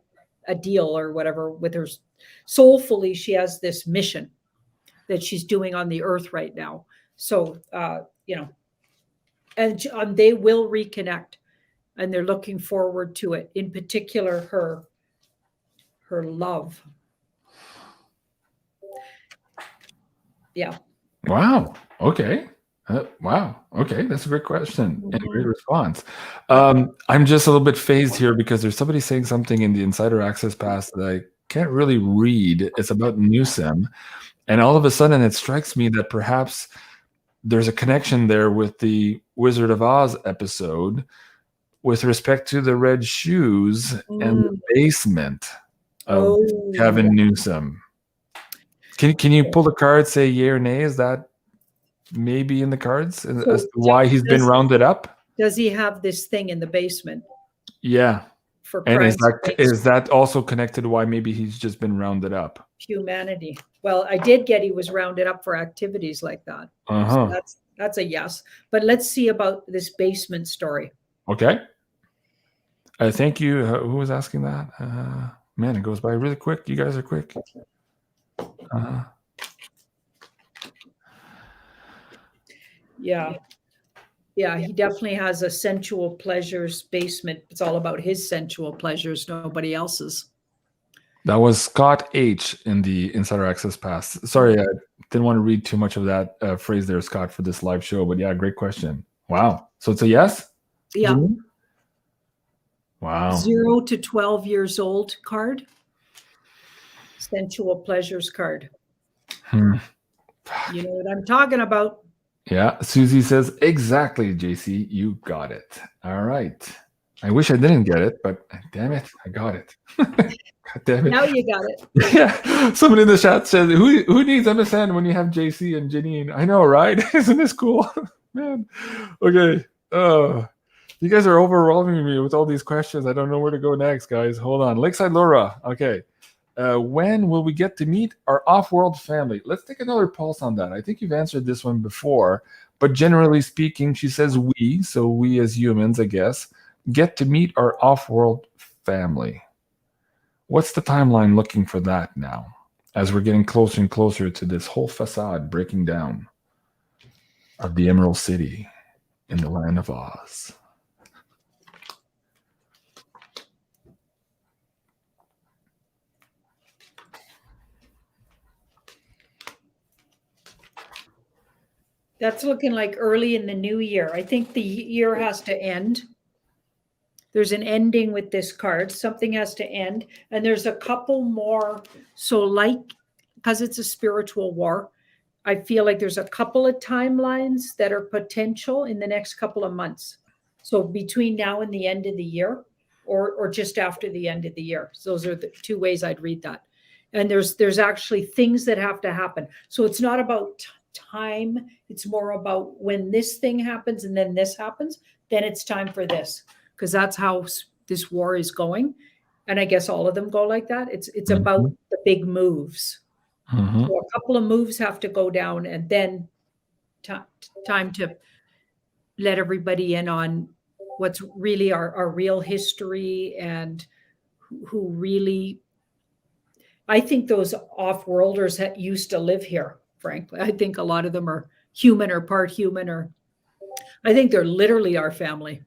deal or whatever with her. Soulfully, she has this mission that she's doing on the earth right now. So, and they will reconnect, and they're looking forward to it. In particular, her love. Yeah. Wow. Okay. Wow. Okay. That's a great question and a great response. I'm just a little bit phased here because there's somebody saying something in the Insider Access Pass that I can't really read. It's about Newsom. And all of a sudden it strikes me that perhaps there's a connection there with the Wizard of Oz episode with respect to the red shoes and the basement of Gavin Newsom. Can you pull the card, say yay or nay? Is that maybe in the cards as to why he's been rounded up? Does he have this thing in the basement? Yeah. And is that also connected to why maybe he's just been rounded up? Humanity. Well, I did get he was rounded up for activities like that. So that's a yes. But let's see about this basement story. Okay. Thank you. Who was asking that? Man, it goes by really quick. You guys are quick. Yeah, he definitely has a sensual pleasures basement. It's all about his sensual pleasures, nobody else's. That was Scott H in the Insider Access Pass. Sorry, I didn't want to read too much of that phrase there, Scott, for this live show. But yeah, great question. Wow. So it's a yes? Yeah. Janine? Wow. 0 to 12 years old card. Sensual pleasures card. You know what I'm talking about. Yeah. Susie says, exactly, JC. You got it. All right. I wish I didn't get it, but damn it, I got it. God damn it. Now you got it. Yeah. Somebody in the chat says, who needs MSN when you have JC and Janine? I know, right? Isn't this cool? Man. Okay. You guys are overwhelming me with all these questions. I don't know where to go next, guys. Hold on. Lakeside Laura. Okay. When will we get to meet our off-world family? Let's take another pulse on that. I think you've answered this one before, but generally speaking, she says we, so we as humans, I guess, get to meet our off-world family. What's the timeline looking for that now, as we're getting closer and closer to this whole facade breaking down of the Emerald City in the land of Oz? That's looking like early in the new year. I think the year has to end. There's an ending with this card. Something has to end. And there's a couple more. So because it's a spiritual war, I feel like there's a couple of timelines that are potential in the next couple of months. So between now and the end of the year, or just after the end of the year. So those are the two ways I'd read that. And there's actually things that have to happen. So it's not about time. It's more about when this thing happens and then this happens, then it's time for this. Because that's how this war is going. And I guess all of them go like that. It's about the big moves. Mhm. So a couple of moves have to go down, and then time to let everybody in on what's really our real history and who really. I think those off-worlders that used to live here, frankly. I think a lot of them are human or part human, or I think they're literally our family.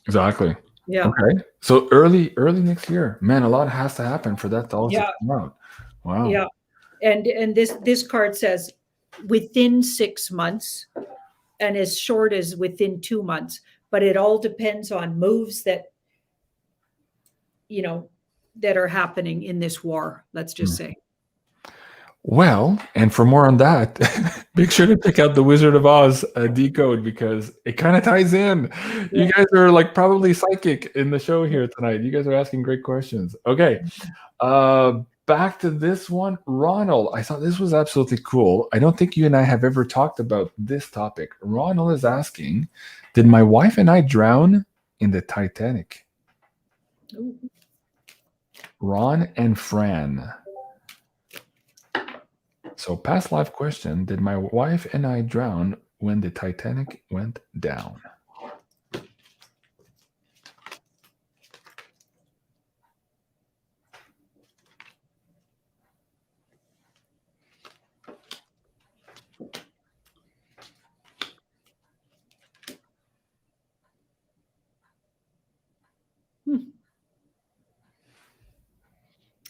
Exactly. Yeah. Okay. So early next year. Man, a lot has to happen for that to also Yeah. come out. Wow. Yeah. And this card says within 6 months and as short as within 2 months, but it all depends on moves that that are happening in this war, let's just say. Well, and for more on that, make sure to check out the Wizard of Oz decode, because it kind of ties in. Yeah. You guys are like probably psychic in the show here tonight. You guys are asking great questions. Okay. Back to this one. Ronald, I thought this was absolutely cool. I don't think you and I have ever talked about this topic. Ronald is asking, did my wife and I drown in the Titanic? Ooh. Ron and Fran. So past life question, did my wife and I drown when the Titanic went down?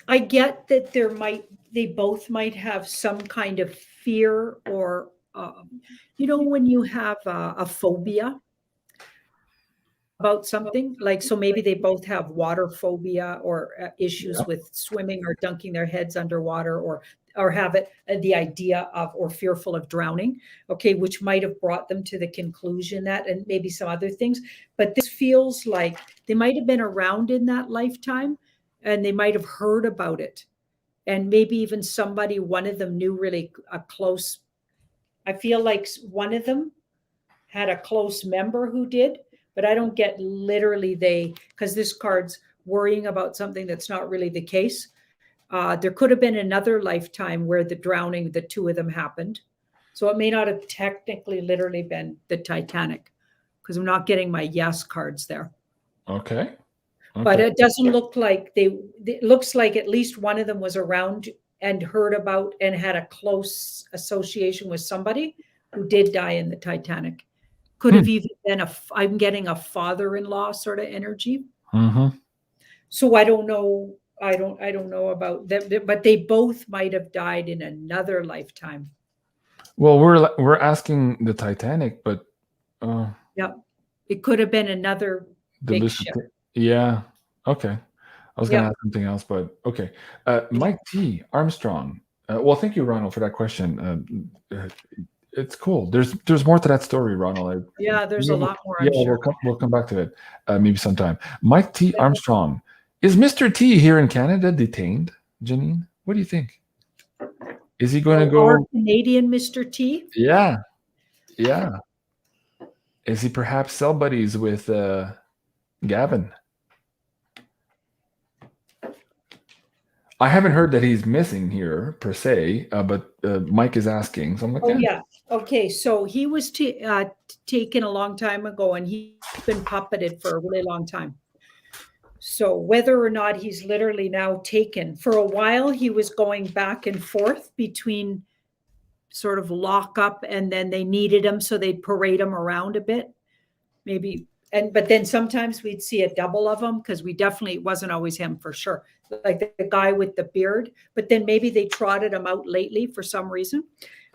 I get that they both might have some kind of fear or, when you have a phobia about something, like, so maybe they both have water phobia or issues with swimming or dunking their heads underwater, or have the idea of, or fearful of drowning, okay, which might have brought them to the conclusion that, and maybe some other things. But this feels like they might have been around in that lifetime and they might have heard about it. And maybe even one of them knew really a close, I feel like one of them had a close member who did, but I don't get literally because this card's worrying about something that's not really the case. There could have been another lifetime where the drowning, the two of them happened. So it may not have technically literally been the Titanic, because I'm not getting my yes cards there. Okay. But it doesn't look like it looks like at least one of them was around and heard about and had a close association with somebody who did die in the Titanic. Could have even been I'm getting a father-in-law sort of energy. Mm-hmm. So I don't know. I don't know about them, but they both might have died in another lifetime. Well, we're asking the Titanic, but yeah, it could have been another big ship. Yeah. Okay. I was going to ask something else, but okay. Mike T. Armstrong. Well, thank you, Ronald, for that question. It's cool. There's more to that story, Ronald. There's a lot more. Yeah, sure. we'll come back to it maybe sometime. Mike T. Armstrong. Is Mr. T here in Canada detained, Janine? What do you think? Is he going to go? Our Canadian Mr. T? Yeah. Yeah. Is he perhaps cell buddies with Gavin? I haven't heard that he's missing here per se, but Mike is asking. So I'm like, yeah. Okay, so he was taken a long time ago, and he's been puppeted for a really long time. So whether or not he's literally now taken, for a while he was going back and forth between sort of lockup, and then they needed him, so they'd parade him around a bit, maybe. But then sometimes we'd see a double of him, because it wasn't always him for sure, like the guy with the beard. But then maybe they trotted him out lately for some reason.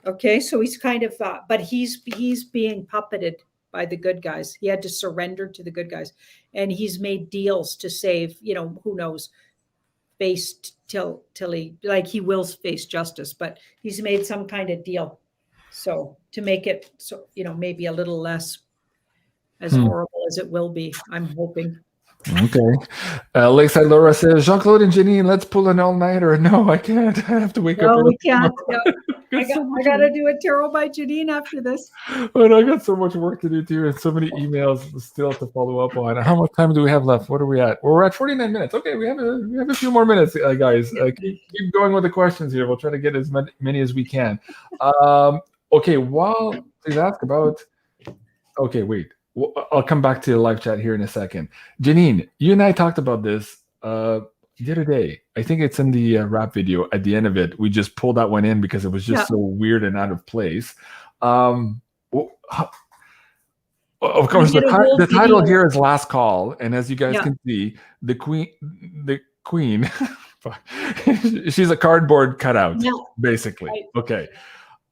Okay, so he's kind of, but he's being puppeted by the good guys. He had to surrender to the good guys, and he's made deals to save, who knows, face till he will face justice, but he's made some kind of deal. So to make it so, maybe a little less as horrible as it will be, I'm hoping. Okay. Lakeside Laura says, Jean-Claude and Janine, let's pull an all-nighter. No, I can't. I have to wake up. No, we can't. I got to do a tarot by Janine after this. But I got so much work to do too, and so many emails still to follow up on. How much time do we have left? What are we at? We're at 49 minutes. Okay, we have a few more minutes, guys. Keep going with the questions here. We'll try to get as many as we can. Okay, please ask about. Okay, wait. I'll come back to the live chat here in a second. Janine, you and I talked about this the other day. I think it's in the rap video. At the end of it, we just pulled that one in because it was just so weird and out of place. Of course, the title here is Last Call, and as you guys can see, the queen, she's a cardboard cutout, basically. Right. Okay,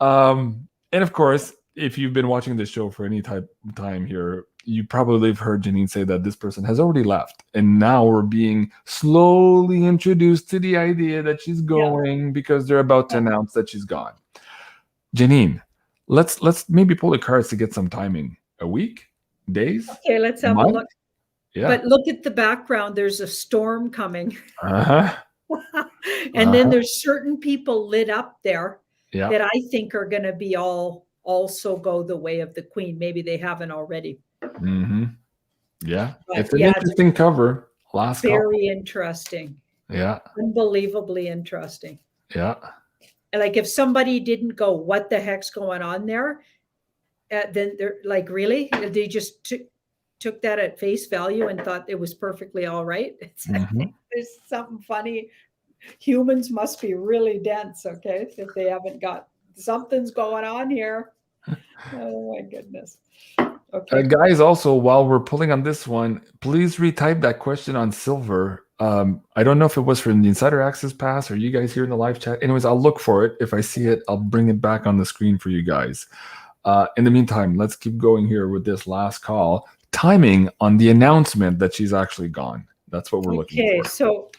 and of course, if you've been watching this show for any time here, you probably have heard Janine say that this person has already left, and now we're being slowly introduced to the idea that she's going because they're about to announce that she's gone. Janine, let's maybe pull the cards to get some timing. A week, days? Okay, let's have a look. Yeah. But look at the background. There's a storm coming. And then there's certain people lit up there that I think are going to be also go the way of the queen. Maybe they haven't already. Yeah, but it's an interesting cover. Last Call. Very interesting. Yeah, unbelievably interesting. Yeah, and like if somebody didn't go, what the heck's going on there? Then they're like, really? They just took that at face value and thought it was perfectly all right. It's like, there's something funny. Humans must be really dense, okay? If they haven't got something's going on here. Oh my goodness. Okay. Guys, also, while we're pulling on this one, please retype that question on silver. I don't know if it was from the Insider Access Pass or you guys here in the live chat. Anyways, I'll look for it. If I see it, I'll bring it back on the screen for you guys. In the meantime, let's keep going here with this last call. Timing on the announcement that she's actually gone. That's what we're looking for. Okay, so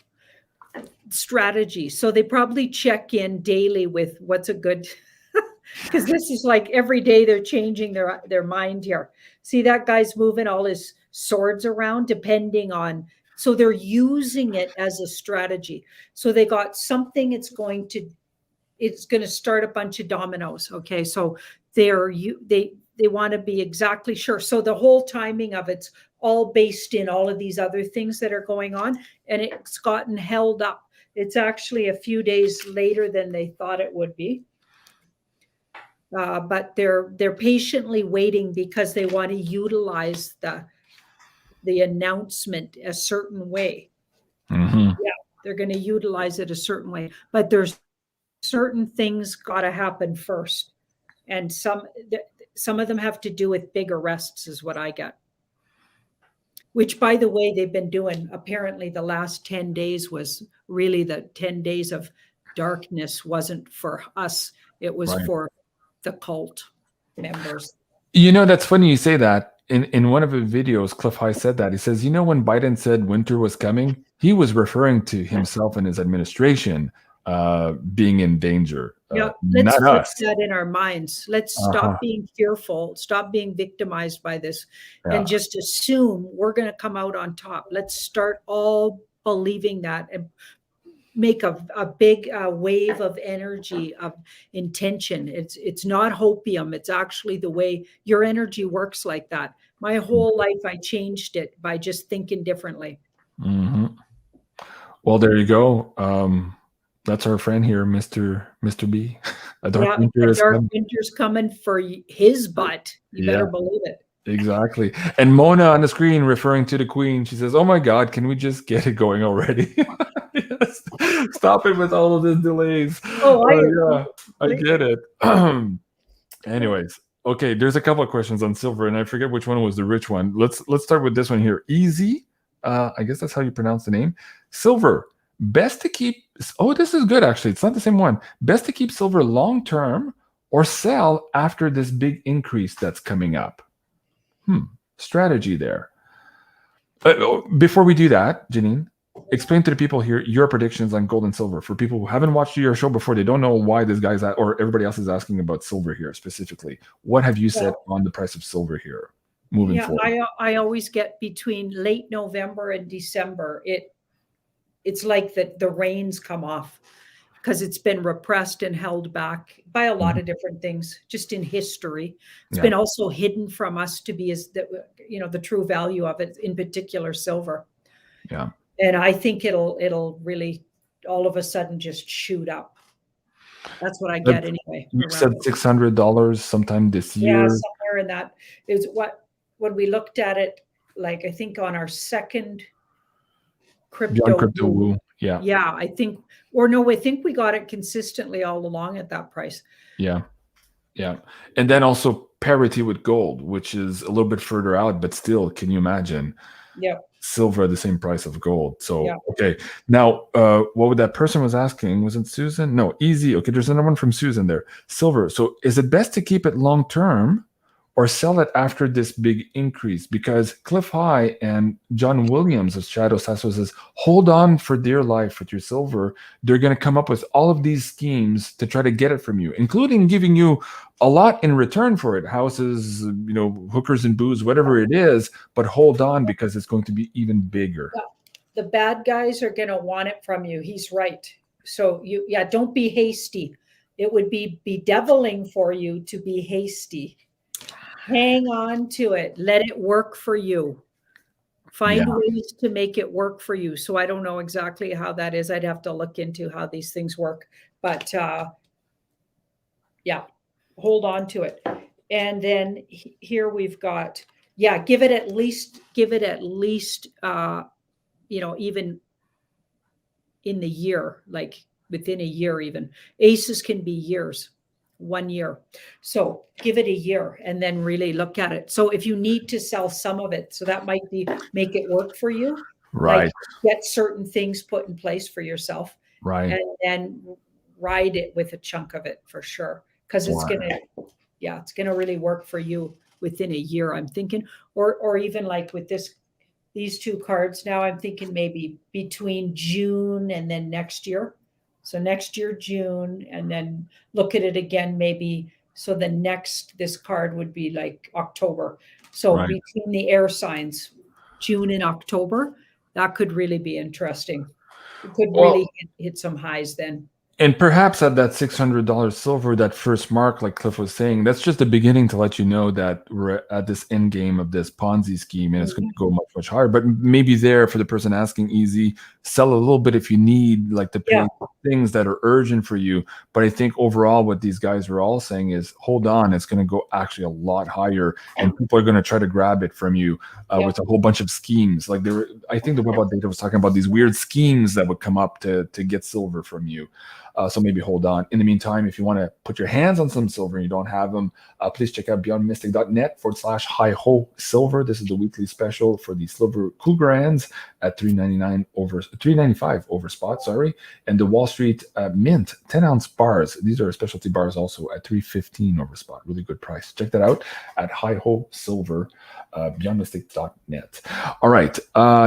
strategy. So they probably check in daily with what's a good... Because this is like every day they're changing their mind here. See that guy's moving all his swords around depending on, so they're using it as a strategy. So they got something it's going to start a bunch of dominoes. Okay, so they want to be exactly sure. So the whole timing of it's all based in all of these other things that are going on, and it's gotten held up. It's actually a few days later than they thought it would be. But they're patiently waiting because they want to utilize the announcement a certain way. Yeah, they're going to utilize it a certain way. But there's certain things got to happen first, and some of them have to do with big arrests, is what I get. Which, by the way, they've been doing. Apparently, the last 10 days was really the 10 days of darkness. Wasn't for us; it was for the cult members. You know, that's funny you say that. In one of the videos, Cliff High said that. He says, you know, when Biden said winter was coming, he was referring to himself and his administration being in danger. Yeah, let's fix that in our minds. Let's stop being fearful, stop being victimized by this, and just assume we're going to come out on top. Let's start all believing that and make a big wave of energy, of intention. It's not hopium. It's actually the way your energy works like that. My whole life, I changed it by just thinking differently. Well, there you go. That's our friend here, Mr. B. A dark winter's coming for his butt. You better believe it. Exactly. And Mona on the screen referring to the queen, she says, oh my God, can we just get it going already? Yes. Stop it with all of these delays. I get it. Anyways, okay, there's a couple of questions on silver, and I forget which one was the rich one. Let's start with this one here. Easy, I guess that's how you pronounce the name. Silver, best to keep. Oh, this is good, actually. It's not the same one. Best to keep silver long-term or sell after this big increase that's coming up. Strategy there. Before we do that, Janine, explain to the people here your predictions on gold and silver. For people who haven't watched your show before, they don't know why this guy's at, or everybody else is asking about silver here specifically. What have you said on the price of silver here moving forward? I always get between late November and December. It's like the rains come off. because it's been repressed and held back by a lot of different things just in history. It's been also hidden from us to be as the true value of it, in particular silver. Yeah. And I think it'll really all of a sudden just shoot up. That's what I get anyway. You said $600 sometime this year. Yeah, somewhere in that is when we looked at it, like I think on our second crypto Woo. Yeah. Yeah, I think we got it consistently all along at that price. Yeah. Yeah. And then also parity with gold, which is a little bit further out, but still, can you imagine? Yeah. Silver at the same price of gold. So, okay. Now, what would that person was asking? Was it Susan? No, easy. Okay, there's another one from Susan there. Silver. So is it best to keep it long-term or sell it after this big increase? Because Cliff High and John Williams of Shadow Sasso says, hold on for dear life with your silver. They're going to come up with all of these schemes to try to get it from you, including giving you a lot in return for it. Houses, hookers and booze, whatever it is, but hold on because it's going to be even bigger. The bad guys are going to want it from you. He's right. So don't be hasty. It would be bedeviling for you to be hasty. Hang on to it. Let it work for you. Find ways to make it work for you. So I don't know exactly how that is. I'd have to look into how these things work. But hold on to it. And then here we've got, give it at least, even in the year, like within a year even. Aces can be years. 1 year. So give it a year and then really look at it. So if you need to sell some of it, so that might be make it work for you. Right. Like get certain things put in place for yourself. Right. And then ride it with a chunk of it for sure. Because it's gonna really work for you within a year, I'm thinking. Or even like with these two cards now, I'm thinking maybe between June and then next year. So next year, June, and then look at it again, maybe. So this card would be like October. So between the air signs, June and October, that could really be interesting. It could really hit some highs then. And perhaps at that $600 silver, that first mark, like Cliff was saying, that's just the beginning to let you know that we're at this end game of this Ponzi scheme and it's going to go much, much higher. But maybe there for the person asking, easy, sell a little bit if you need, like to pay things that are urgent for you. But I think overall what these guys are all saying is, hold on, it's going to go actually a lot higher and people are going to try to grab it from you with a whole bunch of schemes. Like I think the Web Out Data was talking about these weird schemes that would come up to get silver from you. So maybe hold on. In the meantime, if you want to put your hands on some silver and you don't have them, please check out beyondmystic.net/hi-ho silver. This is the weekly special for the silver Cougarans at $3.95 over spot, and the Wall Street Mint 10-ounce bars. These are specialty bars also at $3.15 over spot. Really good price. Check that out at hi-ho silver, beyondmystic.net. All right.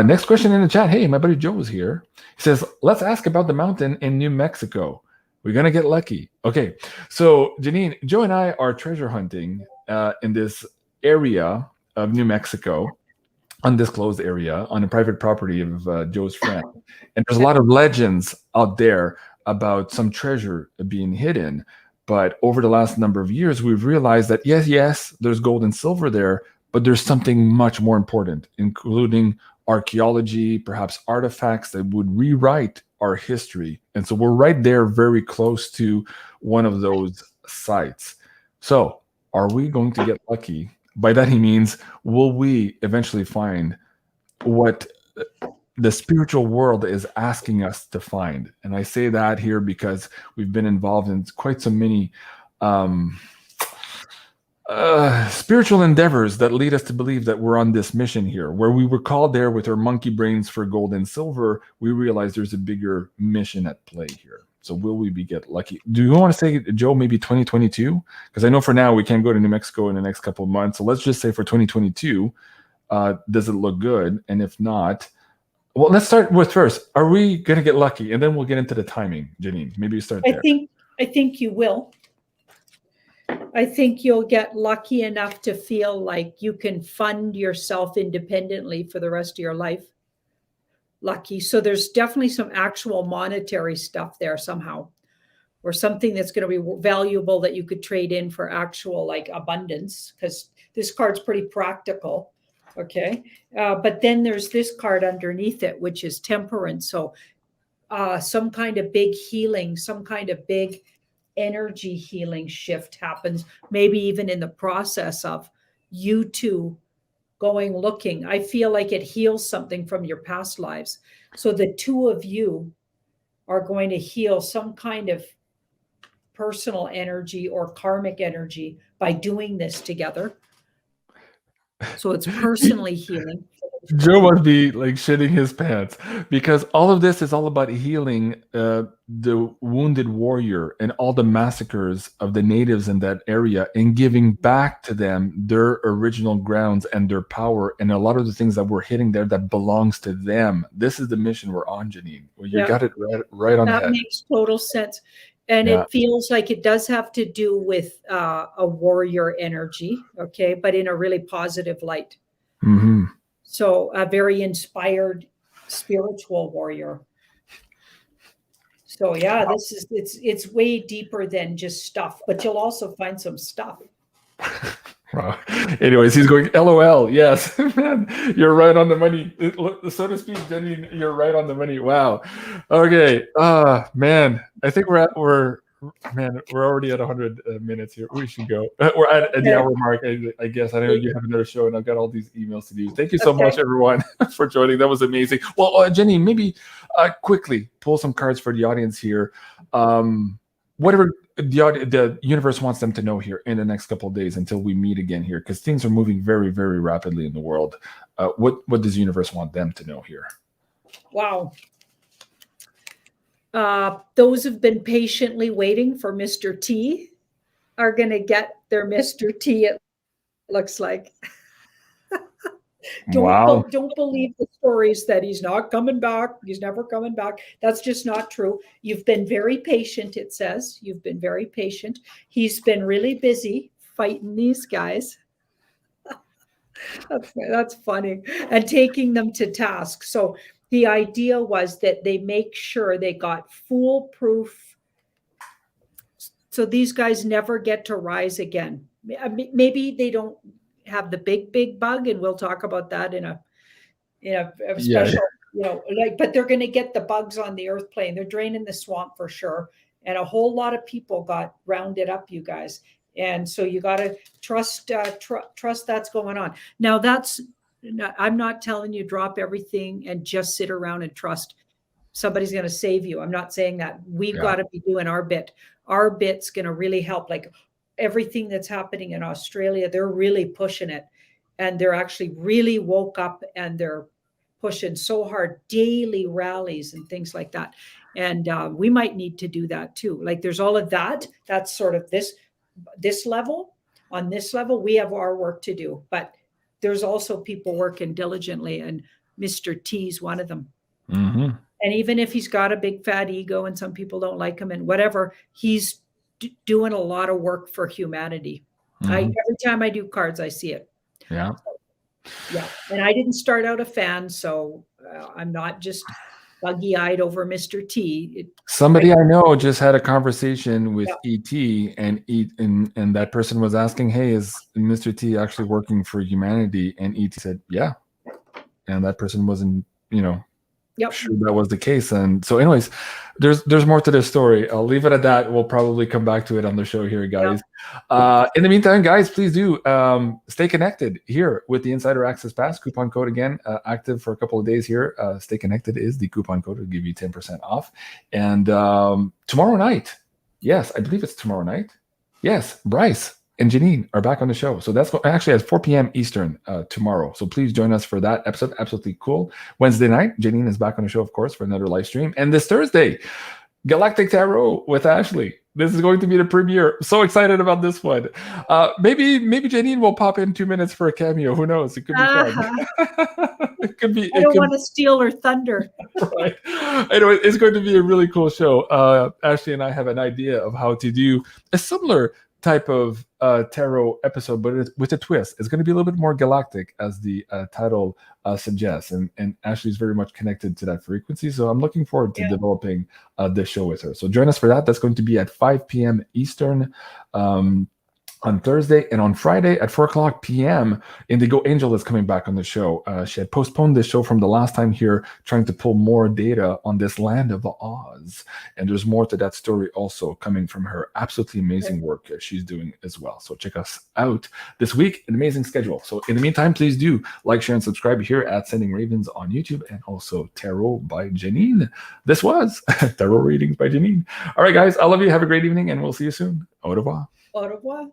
Next question in the chat. Hey, my buddy Joe is here. He says, let's ask about the mountain in New Mexico. We're going to get lucky. Okay. So, Janine, Joe and I are treasure hunting in this area of New Mexico, undisclosed area, on a private property of Joe's friend. And there's a lot of legends out there about some treasure being hidden. But over the last number of years, we've realized that, yes, there's gold and silver there, but there's something much more important, including archaeology, perhaps artifacts that would rewrite our history. And so we're right there, very close to one of those sites. So are we going to get lucky? By that he means, will we eventually find what the spiritual world is asking us to find? And I say that here because we've been involved in quite so many spiritual endeavors that lead us to believe that we're on this mission here, where we were called there with our monkey brains for gold and silver. We realize there's a bigger mission at play here. So will we get lucky? Do you want to say, Joe, maybe 2022? Because I know for now we can't go to New Mexico in the next couple of months. So let's just say for 2022, does it look good? And if not, well, let's start with first. Are we going to get lucky? And then we'll get into the timing, Janine. Maybe you start there. I think you will. I think you'll get lucky enough to feel like you can fund yourself independently for the rest of your life. Lucky. So there's definitely some actual monetary stuff there somehow. or something that's going to be valuable that you could trade in for actual like abundance, because this card's pretty practical. Okay. But then there's this card underneath it, which is temperance. So some kind of big healing, some kind of big energy healing shift happens, maybe even in the process of you two going looking. I feel like it heals something from your past lives. So the two of you are going to heal some kind of personal energy or karmic energy by doing this together. So it's personally healing. Joe must be like shitting his pants, because all of this is all about healing the wounded warrior and all the massacres of the natives in that area, and giving back to them their original grounds and their power, and a lot of the things that we're hitting there that belongs to them. This is the mission we're on, Janine. Well, you got it right on the head. That makes total sense. And it feels like it does have to do with a warrior energy, okay, but in a really positive light. Mm-hmm. So a very inspired spiritual warrior. So yeah, this is it's way deeper than just stuff, but you'll also find some stuff. Wow. Anyways, he's going, LOL. Yes, man, you're right on the money. So to speak, Jenny, you're right on the money. Wow. Okay. Man, I think we're already at 100 minutes here. We should go. We're at the hour mark, I guess. I know you have another show, and I've got all these emails to do. Thank you so much, everyone, for joining. That was amazing. Well, Jenny, maybe quickly pull some cards for the audience here. Whatever the universe wants them to know here in the next couple of days until we meet again here, because things are moving very, very rapidly in the world. What does the universe want them to know here? Wow. Those who've been patiently waiting for Mr. T are going to get their Mr. T, it looks like. Don't believe the stories that he's not coming back. He's never coming back. That's just not true. You've been very patient, it says. You've been very patient. He's been really busy fighting these guys. That's funny. And taking them to task. So the idea was that they make sure they got foolproof. So these guys never get to rise again. Maybe they don't have the big bug, and we'll talk about that in a special, but they're going to get the bugs on the earth plane. They're draining the swamp for sure. And a whole lot of people got rounded up, you guys. And so you got to trust that's going on. Now I'm not telling you drop everything and just sit around and trust somebody's going to save you. I'm not saying that. We've got to be doing our bit. Our bit's going to really help. Like everything that's happening in Australia, they're really pushing it. And they're actually really woke up, and they're pushing so hard, daily rallies and things like that. And we might need to do that too. Like there's all of that. That's sort of this level. On this level, we have our work to do. But there's also people working diligently, and Mr. T's one of them. Mm-hmm. And even if he's got a big fat ego and some people don't like him and whatever, he's doing a lot of work for humanity. Mm-hmm. Every time I do cards, I see it. Yeah. And I didn't start out a fan, so I'm not just buggy-eyed over Mr. T. Somebody I know just had a conversation with ET, and that person was asking, hey, is Mr. T actually working for humanity? And ET said, yeah. And that person wasn't, sure that was the case. And so anyways, there's more to this story. I'll leave it at that. We'll probably come back to it on the show here, guys. In the meantime, guys, please do stay connected here with the Insider Access Pass. Coupon code again, active for a couple of days here. Stay connected is the coupon code to give you 10% off. And tomorrow night, yes, I believe it's tomorrow night. Yes, Bryce and Janine are back on the show. So that's actually at 4 p.m. Eastern tomorrow. So please join us for that episode. Absolutely cool. Wednesday night, Janine is back on the show, of course, for another live stream. And this Thursday, Galactic Tarot with Ashley. This is going to be the premiere. So excited about this one. Maybe Janine will pop in 2 minutes for a cameo. Who knows? It could be fun. It could be. I don't want to steal her thunder. Right. Anyway, it's going to be a really cool show. Ashley and I have an idea of how to do a similar type of tarot episode, but with a twist. It's going to be a little bit more galactic, as the title suggests, and Ashley's very much connected to that frequency. So I'm looking forward to developing this show with her. So join us for that. That's going to be at 5 p.m. Eastern. On Thursday, and on Friday at 4 p.m. Indigo Angel is coming back on the show. She had postponed this show from the last time here, trying to pull more data on this land of Oz. And there's more to that story also coming from her absolutely amazing work she's doing as well. So check us out this week. An amazing schedule. So in the meantime, please do like, share, and subscribe here at Sending Ravens on YouTube, and also Tarot by Janine. This was Tarot Readings by Janine. All right, guys, I love you. Have a great evening, and we'll see you soon. Au revoir. Au revoir.